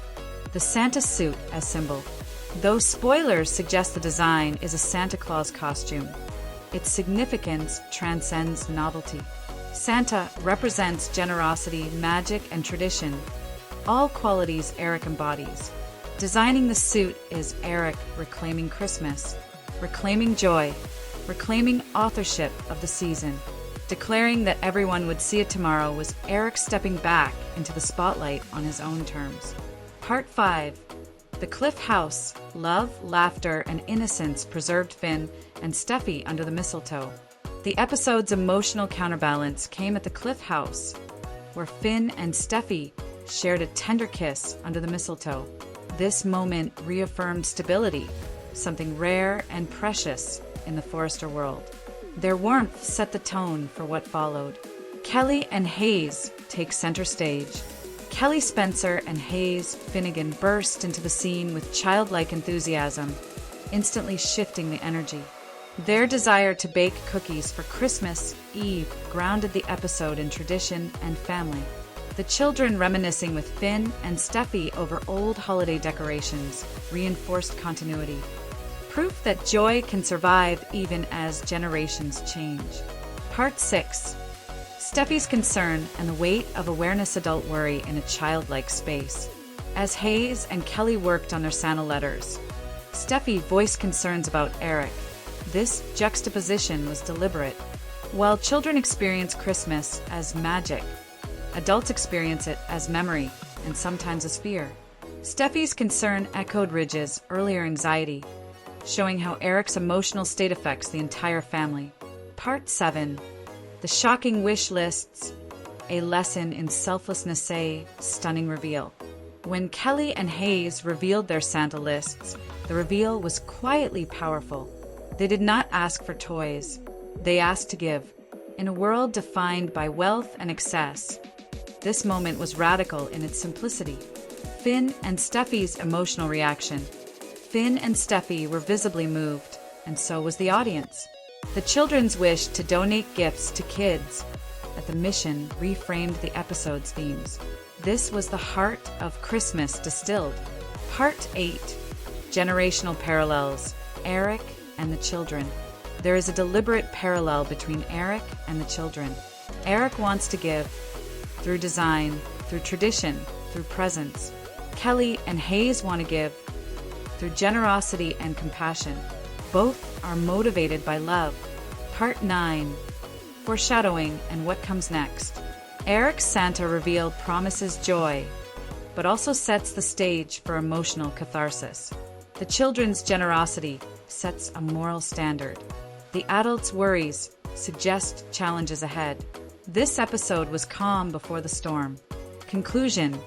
The Santa suit as symbol. Though spoilers suggest the design is a Santa Claus costume, its significance transcends novelty. Santa represents generosity, magic, and tradition, all qualities Eric embodies. Designing the suit is Eric reclaiming Christmas, reclaiming joy, reclaiming authorship of the season. Declaring that everyone would see it tomorrow was Eric stepping back into the spotlight on his own terms. Part 5. The Cliff House. Love, laughter, and innocence preserved Finn and Steffi under the mistletoe. The episode's emotional counterbalance came at the Cliff House, where Finn and Steffi shared a tender kiss under the mistletoe. This moment reaffirmed stability, something rare and precious in the Forrester world. Their warmth set the tone for what followed. Kelly and Hayes take center stage. Kelly Spencer and Hayes Finnegan burst into the scene with childlike enthusiasm, instantly shifting the energy. Their desire to bake cookies for Christmas Eve grounded the episode in tradition and family. The children reminiscing with Finn and Steffi over old holiday decorations reinforced continuity. Proof that joy can survive even as generations change. Part 6. Steffi's concern and the weight of awareness adult worry in a childlike space. As Hayes and Kelly worked on their Santa letters, Steffi voiced concerns about Eric. This juxtaposition was deliberate. While children experience Christmas as magic, adults experience it as memory and sometimes as fear. Steffi's concern echoed Ridge's earlier anxiety, showing how Eric's emotional state affects the entire family. Part 7. The Shocking Wish Lists. A lesson in selflessness, a stunning reveal. When Kelly and Hayes revealed their Santa lists, the reveal was quietly powerful. They did not ask for toys. They asked to give. In a world defined by wealth and excess, this moment was radical in its simplicity. Finn and Steffi's emotional reaction. Finn and Steffi were visibly moved, and so was the audience. The children's wish to donate gifts to kids at the mission reframed the episode's themes. This was the heart of Christmas distilled. Part 8. Generational parallels. Eric and the children. There is a deliberate parallel between Eric and the children. Eric wants to give through design, through tradition, through presence. Kelly and Hayes want to give through generosity and compassion. Both are motivated by love. Part 9. Foreshadowing and what comes next. Eric's Santa reveal promises joy, but also sets the stage for emotional catharsis. The children's generosity sets a moral standard. The adults' worries suggest challenges ahead. This episode was calm before the storm. Conclusion.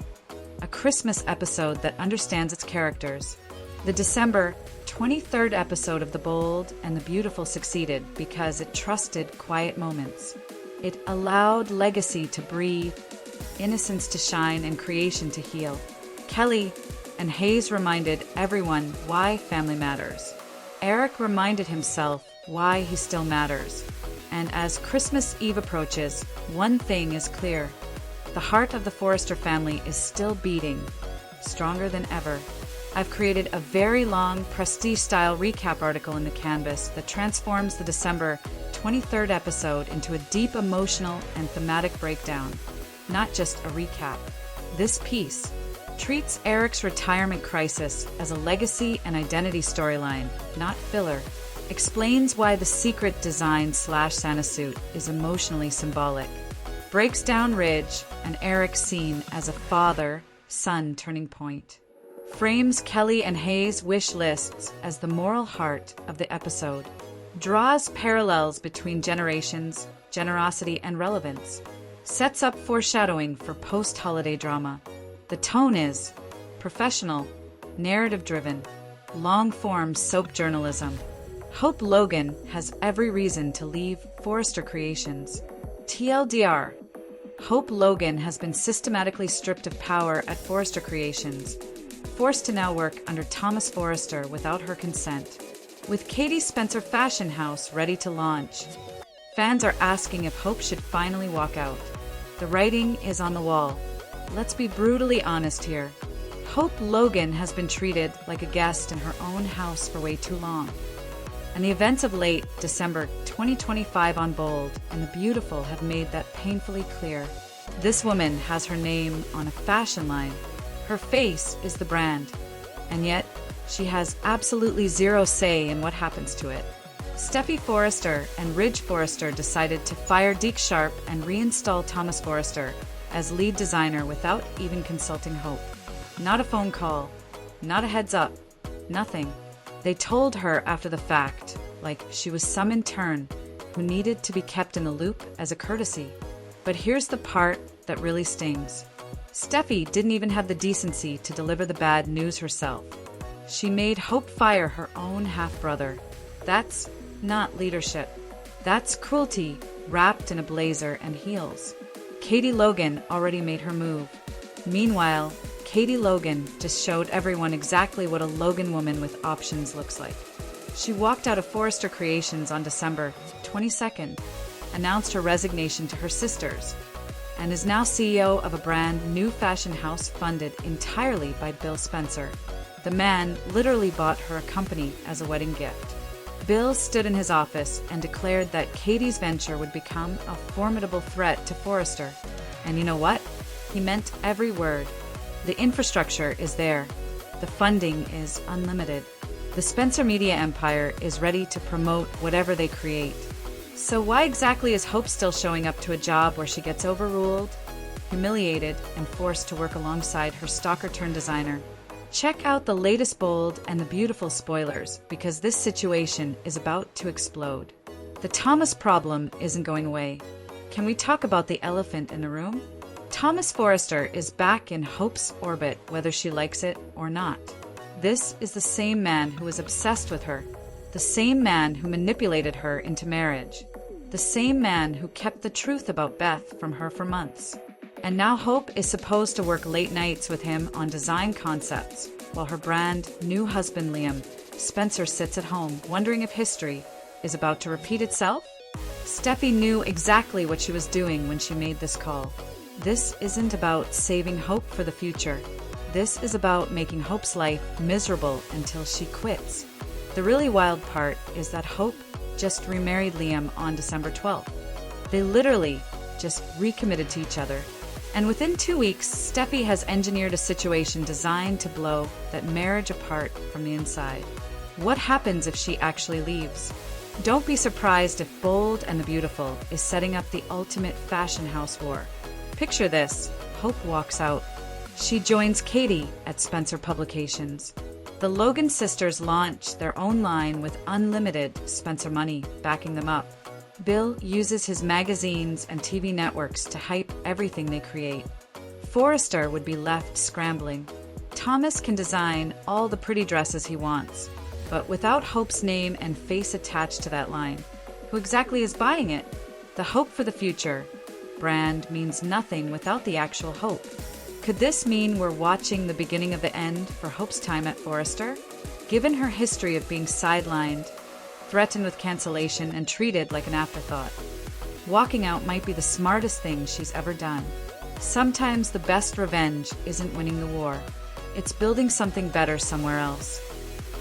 A Christmas episode that understands its characters. The December 23rd episode of The Bold and the Beautiful succeeded because it trusted quiet moments. It allowed legacy to breathe, innocence to shine, and creation to heal. Kelly and Hayes reminded everyone why family matters. Eric reminded himself why he still matters. And as Christmas Eve approaches, one thing is clear. The heart of the Forrester family is still beating, stronger than ever. I've created a very long, prestige-style recap article in the Canvas that transforms the December 23rd episode into a deep emotional and thematic breakdown, not just a recap. This piece treats Eric's retirement crisis as a legacy and identity storyline, not filler. Explains why the secret design / Santa suit is emotionally symbolic. Breaks down Ridge and Eric's scene as a father-son turning point. Frames Kelly and Hayes' wish lists as the moral heart of the episode. Draws parallels between generations, generosity, and relevance. Sets up foreshadowing for post-holiday drama. The tone is professional, narrative-driven, long-form soap journalism. Hope Logan has every reason to leave Forrester Creations. TLDR: Hope Logan has been systematically stripped of power at Forrester Creations, forced to now work under Thomas Forrester without her consent. With Katie Spencer Fashion House ready to launch, fans are asking if Hope should finally walk out. The writing is on the wall. Let's be brutally honest here. Hope Logan has been treated like a guest in her own house for way too long. And the events of late December 2025 on Bold and the Beautiful have made that painfully clear. This woman has her name on a fashion line. Her face is the brand. And yet, she has absolutely zero say in what happens to it. Steffi Forrester and Ridge Forrester decided to fire Deke Sharp and reinstall Thomas Forrester as lead designer without even consulting Hope. Not a phone call, not a heads up, nothing. They told her after the fact, like she was some intern who needed to be kept in the loop as a courtesy. But here's the part that really stings. Steffi didn't even have the decency to deliver the bad news herself. She made Hope fire her own half-brother. That's not leadership. That's cruelty wrapped in a blazer and heels. Katie Logan already made her move. Meanwhile, Katie Logan just showed everyone exactly what a Logan woman with options looks like. She walked out of Forrester Creations on December 22nd, announced her resignation to her sisters, and is now CEO of a brand new fashion house funded entirely by Bill Spencer. The man literally bought her a company as a wedding gift. Bill stood in his office and declared that Katie's venture would become a formidable threat to Forrester. And you know what? He meant every word. The infrastructure is there. The funding is unlimited. The Spencer Media empire is ready to promote whatever they create. So why exactly is Hope still showing up to a job where she gets overruled, humiliated, and forced to work alongside her stalker-turned-designer? Check out the latest Bold and the Beautiful spoilers, because this situation is about to explode. The Thomas problem isn't going away. Can we talk about the elephant in the room? Thomas Forrester is back in Hope's orbit, whether she likes it or not. This is the same man who was obsessed with her, the same man who manipulated her into marriage, the same man who kept the truth about Beth from her for months. And now Hope is supposed to work late nights with him on design concepts, while her brand new husband Liam Spencer sits at home wondering if history is about to repeat itself. Steffi knew exactly what she was doing when she made this call. This isn't about saving Hope for the future. This is about making Hope's life miserable until she quits. The really wild part is that Hope just remarried Liam on December 12th. They literally just recommitted to each other. And within 2 weeks, Steffi has engineered a situation designed to blow that marriage apart from the inside. What happens if she actually leaves? Don't be surprised if Bold and the Beautiful is setting up the ultimate fashion house war. Picture this: Hope walks out. She joins Katie at Spencer Publications. The Logan sisters launch their own line with unlimited Spencer money backing them up. Bill uses his magazines and TV networks to hype everything they create. Forrester would be left scrambling. Thomas can design all the pretty dresses he wants, but without Hope's name and face attached to that line, who exactly is buying it? The hope for the future brand means nothing without the actual hope. Could this mean we're watching the beginning of the end for Hope's time at Forrester? Given her history of being sidelined, threatened with cancellation, and treated like an afterthought, walking out might be the smartest thing she's ever done. Sometimes the best revenge isn't winning the war. It's building something better somewhere else.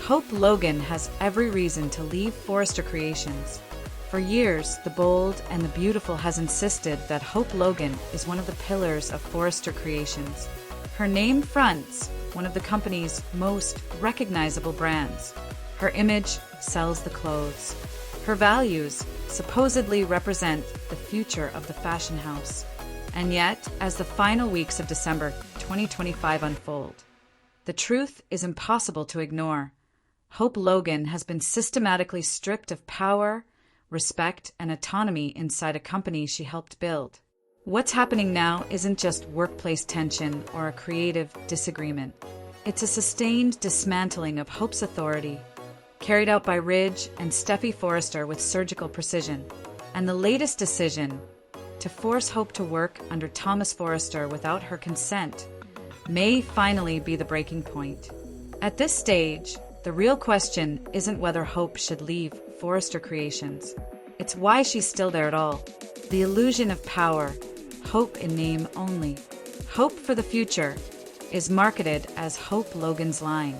Hope Logan has every reason to leave Forrester Creations. For years, the bold and the beautiful has insisted that Hope Logan is one of the pillars of Forrester Creations. Her name fronts one of the company's most recognizable brands. Her image sells the clothes. Her values supposedly represent the future of the fashion house. And yet, as the final weeks of December 2025 unfold, the truth is impossible to ignore. Hope Logan has been systematically stripped of power, respect, and autonomy inside a company she helped build. What's happening now isn't just workplace tension or a creative disagreement. It's a sustained dismantling of Hope's authority, carried out by Ridge and Steffi Forrester with surgical precision. And the latest decision, to force Hope to work under Thomas Forrester without her consent, may finally be the breaking point. At this stage, the real question isn't whether Hope should leave Forrester Creations. It's why she's still there at all. The illusion of power, hope in name only. Hope for the future is marketed as Hope Logan's line.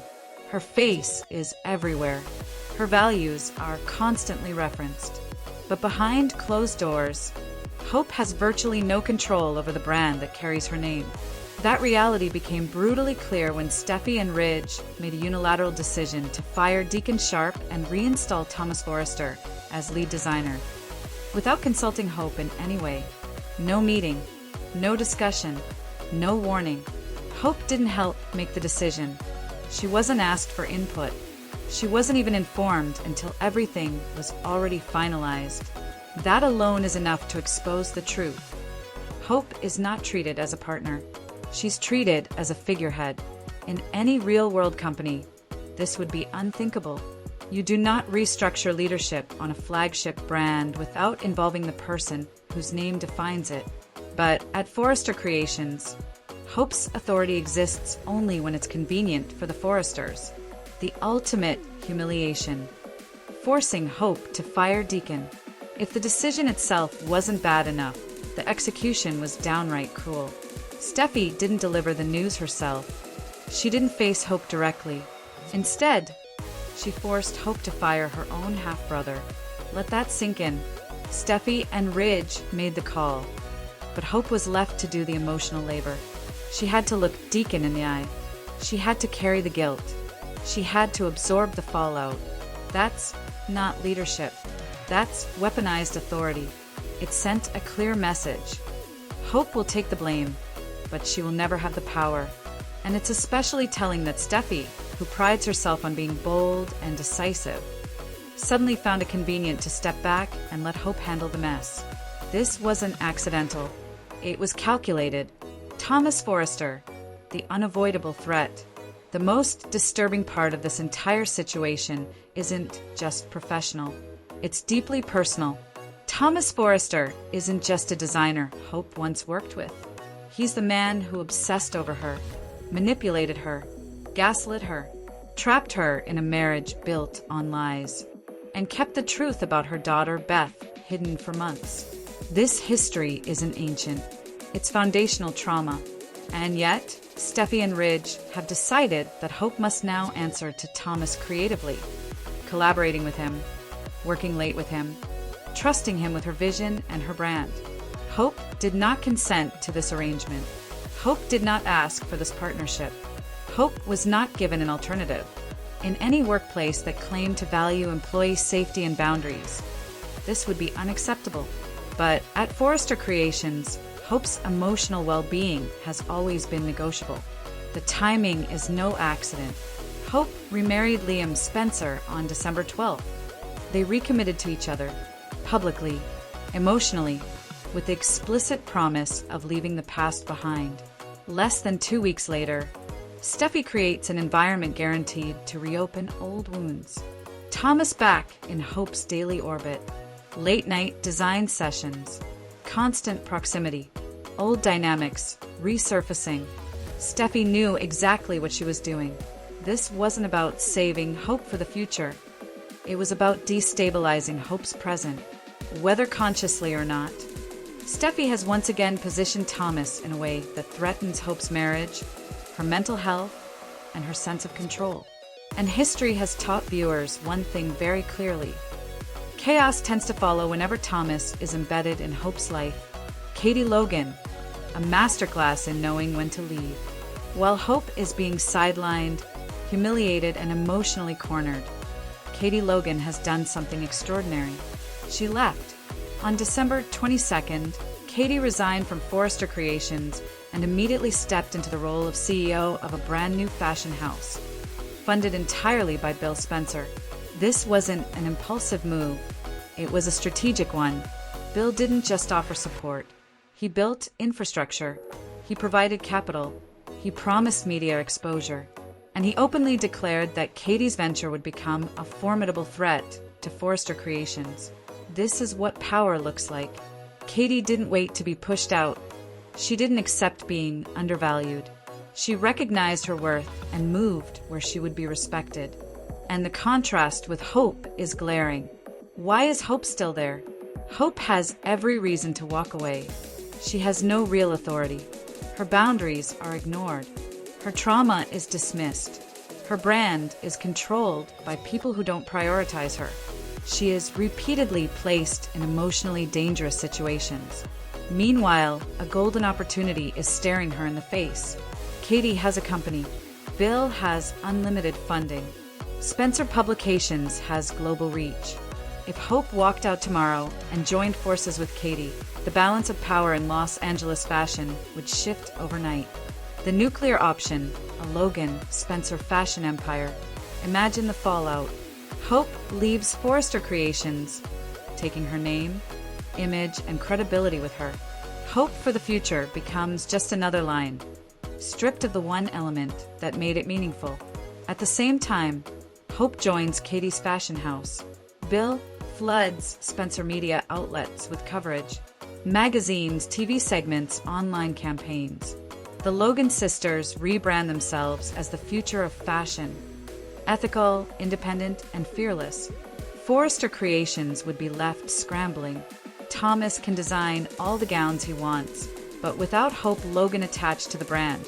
Her face is everywhere. Her values are constantly referenced. But behind closed doors, Hope has virtually no control over the brand that carries her name. That reality became brutally clear when Steffi and Ridge made a unilateral decision to fire Deacon Sharp and reinstall Thomas Forrester as lead designer. Without consulting Hope in any way, no meeting, no discussion, no warning. Hope didn't help make the decision. She wasn't asked for input. She wasn't even informed until everything was already finalized. That alone is enough to expose the truth. Hope is not treated as a partner. She's treated as a figurehead. In any real-world company, this would be unthinkable. You do not restructure leadership on a flagship brand without involving the person whose name defines it. But at Forrester Creations, Hope's authority exists only when it's convenient for the Forresters. The ultimate humiliation. Forcing Hope to fire Deacon. If the decision itself wasn't bad enough, the execution was downright cruel. Steffi didn't deliver the news herself. She didn't face Hope directly. Instead, she forced Hope to fire her own half-brother. Let that sink in. Steffi and Ridge made the call, but Hope was left to do the emotional labor. She had to look Deacon in the eye. She had to carry the guilt. She had to absorb the fallout. That's not leadership. That's weaponized authority. It sent a clear message. Hope will take the blame, but she will never have the power. And it's especially telling that Steffi, who prides herself on being bold and decisive, suddenly found it convenient to step back and let Hope handle the mess. This wasn't accidental. It was calculated. Thomas Forrester, the unavoidable threat. The most disturbing part of this entire situation isn't just professional. It's deeply personal. Thomas Forrester isn't just a designer Hope once worked with. He's the man who obsessed over her, manipulated her, gaslit her, trapped her in a marriage built on lies, and kept the truth about her daughter, Beth, hidden for months. This history isn't ancient. It's foundational trauma. And yet, Steffi and Ridge have decided that Hope must now answer to Thomas creatively, collaborating with him, working late with him, trusting him with her vision and her brand. Hope did not consent to this arrangement. Hope did not ask for this partnership. Hope was not given an alternative. In any workplace that claimed to value employee safety and boundaries, this would be unacceptable. But at Forrester Creations, Hope's emotional well-being has always been negotiable. The timing is no accident. Hope remarried Liam Spencer on December 12th. They recommitted to each other, publicly, emotionally, with the explicit promise of leaving the past behind. Less than 2 weeks later, Steffi creates an environment guaranteed to reopen old wounds. Thomas back in Hope's daily orbit. late-night design sessions, constant proximity, old dynamics, resurfacing. Steffi knew exactly what she was doing. This wasn't about saving hope for the future. It was about destabilizing Hope's present, whether consciously or not. Steffi has once again positioned Thomas in a way that threatens Hope's marriage, her mental health, and her sense of control. And history has taught viewers one thing very clearly. Chaos tends to follow whenever Thomas is embedded in Hope's life. Katie Logan, a masterclass in knowing when to leave. While Hope is being sidelined, humiliated, and emotionally cornered, Katie Logan has done something extraordinary. She left. On December 22nd, Katie resigned from Forrester Creations and immediately stepped into the role of CEO of a brand new fashion house, funded entirely by Bill Spencer. This wasn't an impulsive move. It was a strategic one. Bill didn't just offer support. He built infrastructure. He provided capital. He promised media exposure. And he openly declared that Katie's venture would become a formidable threat to Forrester Creations. This is what power looks like. Katie didn't wait to be pushed out. She didn't accept being undervalued. She recognized her worth and moved where she would be respected. And the contrast with Hope is glaring. Why is Hope still there? Hope has every reason to walk away. She has no real authority. Her boundaries are ignored. Her trauma is dismissed. Her brand is controlled by people who don't prioritize her. She is repeatedly placed in emotionally dangerous situations. Meanwhile, a golden opportunity is staring her in the face. Katie has a company. Bill has unlimited funding. Spencer Publications has global reach. If Hope walked out tomorrow and joined forces with Katie, the balance of power in Los Angeles fashion would shift overnight. The nuclear option, a Logan Spencer fashion empire. Imagine the fallout. Hope leaves Forrester Creations, taking her name, image, and credibility with her. Hope for the future becomes just another line, stripped of the one element that made it meaningful. At the same time, Hope joins Katie's fashion house. Bill floods Spencer media outlets with coverage, magazines, TV segments, online campaigns. The Logan sisters rebrand themselves as the future of fashion. Ethical, independent, and fearless. Forrester Creations would be left scrambling. Thomas can design all the gowns he wants, but without Hope Logan attached to the brand,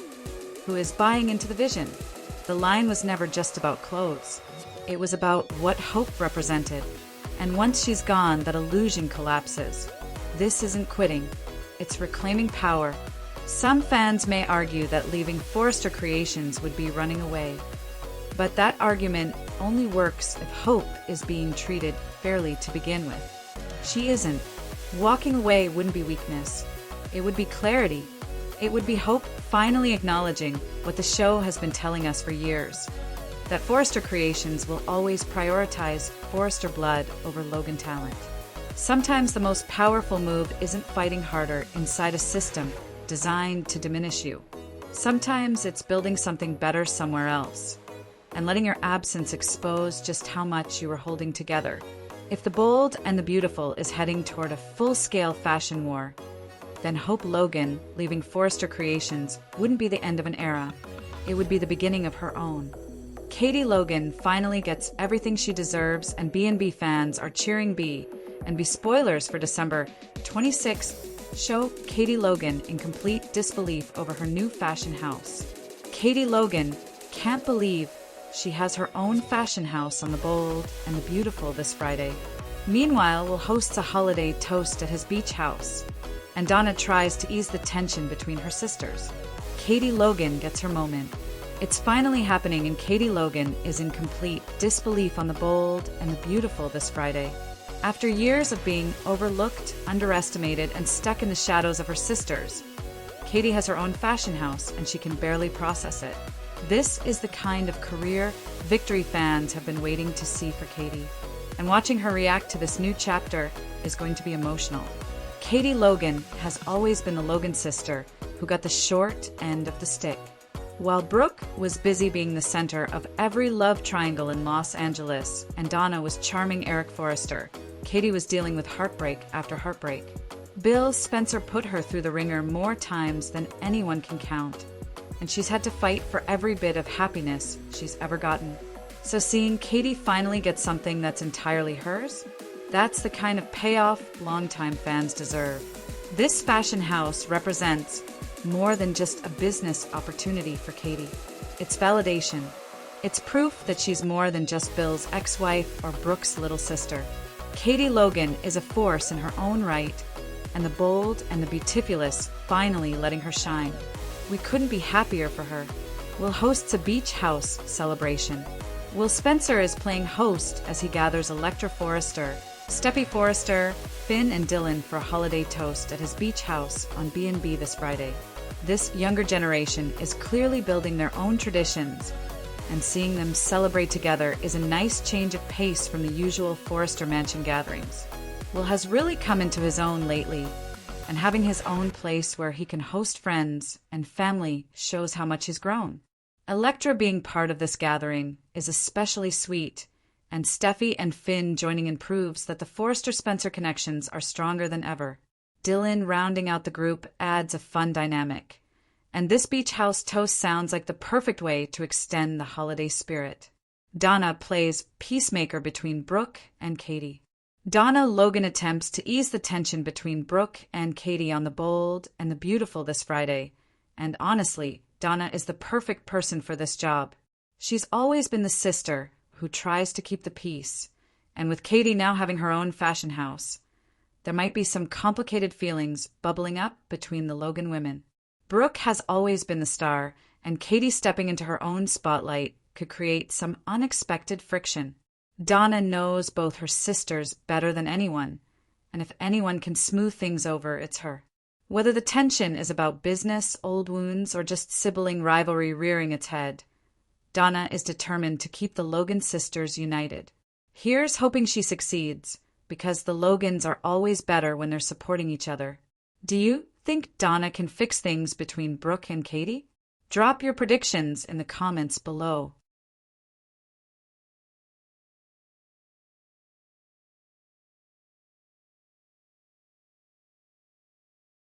who is buying into the vision. The line was never just about clothes. It was about what Hope represented. And once she's gone, that illusion collapses. This isn't quitting. It's reclaiming power. Some fans may argue that leaving Forrester Creations would be running away. But that argument only works if Hope is being treated fairly to begin with. She isn't. Walking away wouldn't be weakness. It would be clarity. It would be Hope finally acknowledging what the show has been telling us for years. That Forrester Creations will always prioritize Forrester blood over Logan talent. Sometimes the most powerful move isn't fighting harder inside a system designed to diminish you. Sometimes it's building something better somewhere else, and letting your absence expose just how much you were holding together. If the bold and the beautiful is heading toward a full-scale fashion war, then Hope Logan leaving Forrester Creations wouldn't be the end of an era. It would be the beginning of her own. Katie Logan finally gets everything she deserves, and B&B fans are cheering B&bspoilers for December 26th. Show Katie Logan in complete disbelief over her new fashion house. Katie Logan can't believe she has her own fashion house on the bold and the beautiful this Friday. Meanwhile, Will hosts a holiday toast at his beach house, and Donna tries to ease the tension between her sisters. Katie Logan gets her moment. It's finally happening, and Katie Logan is in complete disbelief on the bold and the beautiful this Friday. After years of being overlooked, underestimated, and stuck in the shadows of her sisters, Katie has her own fashion house, and she can barely process it. This is the kind of career victory fans have been waiting to see for Katie, and watching her react to this new chapter is going to be emotional. Katie Logan has always been the Logan sister who got the short end of the stick. While Brooke was busy being the center of every love triangle in Los Angeles, and Donna was charming Eric Forrester, Katie was dealing with heartbreak after heartbreak. Bill Spencer put her through the ringer more times than anyone can count, and she's had to fight for every bit of happiness she's ever gotten. So seeing Katie finally get something that's entirely hers, that's the kind of payoff longtime fans deserve. This fashion house represents more than just a business opportunity for Katie. It's validation. It's proof that she's more than just Bill's ex-wife or Brooke's little sister. Katie Logan is a force in her own right, and the bold and the beautifulous finally letting her shine. We couldn't be happier for her. Will hosts a beach house celebration. Will Spencer is playing host as he gathers Electra Forrester, Steffi Forrester, Finn and Dylan for a holiday toast at his beach house on B&B this Friday. This younger generation is clearly building their own traditions, and seeing them celebrate together is a nice change of pace from the usual Forrester Mansion gatherings. Will has really come into his own lately, and having his own place where he can host friends and family shows how much he's grown. Electra being part of this gathering is especially sweet, and Steffi and Finn joining in proves that the Forrester-Spencer connections are stronger than ever. Dylan rounding out the group adds a fun dynamic, and this beach house toast sounds like the perfect way to extend the holiday spirit. Donna plays peacemaker between Brooke and Katie. Donna Logan attempts to ease the tension between Brooke and Katie on the bold and the beautiful this Friday, and honestly, Donna is the perfect person for this job. She's always been the sister who tries to keep the peace, and with Katie now having her own fashion house, there might be some complicated feelings bubbling up between the Logan women. Brooke has always been the star, and Katie stepping into her own spotlight could create some unexpected friction. Donna knows both her sisters better than anyone, and if anyone can smooth things over, it's her. Whether the tension is about business, old wounds, or just sibling rivalry rearing its head, Donna is determined to keep the Logan sisters united. Here's hoping she succeeds, because the Logans are always better when they're supporting each other. Do you think Donna can fix things between Brooke and Katie? Drop your predictions in the comments below.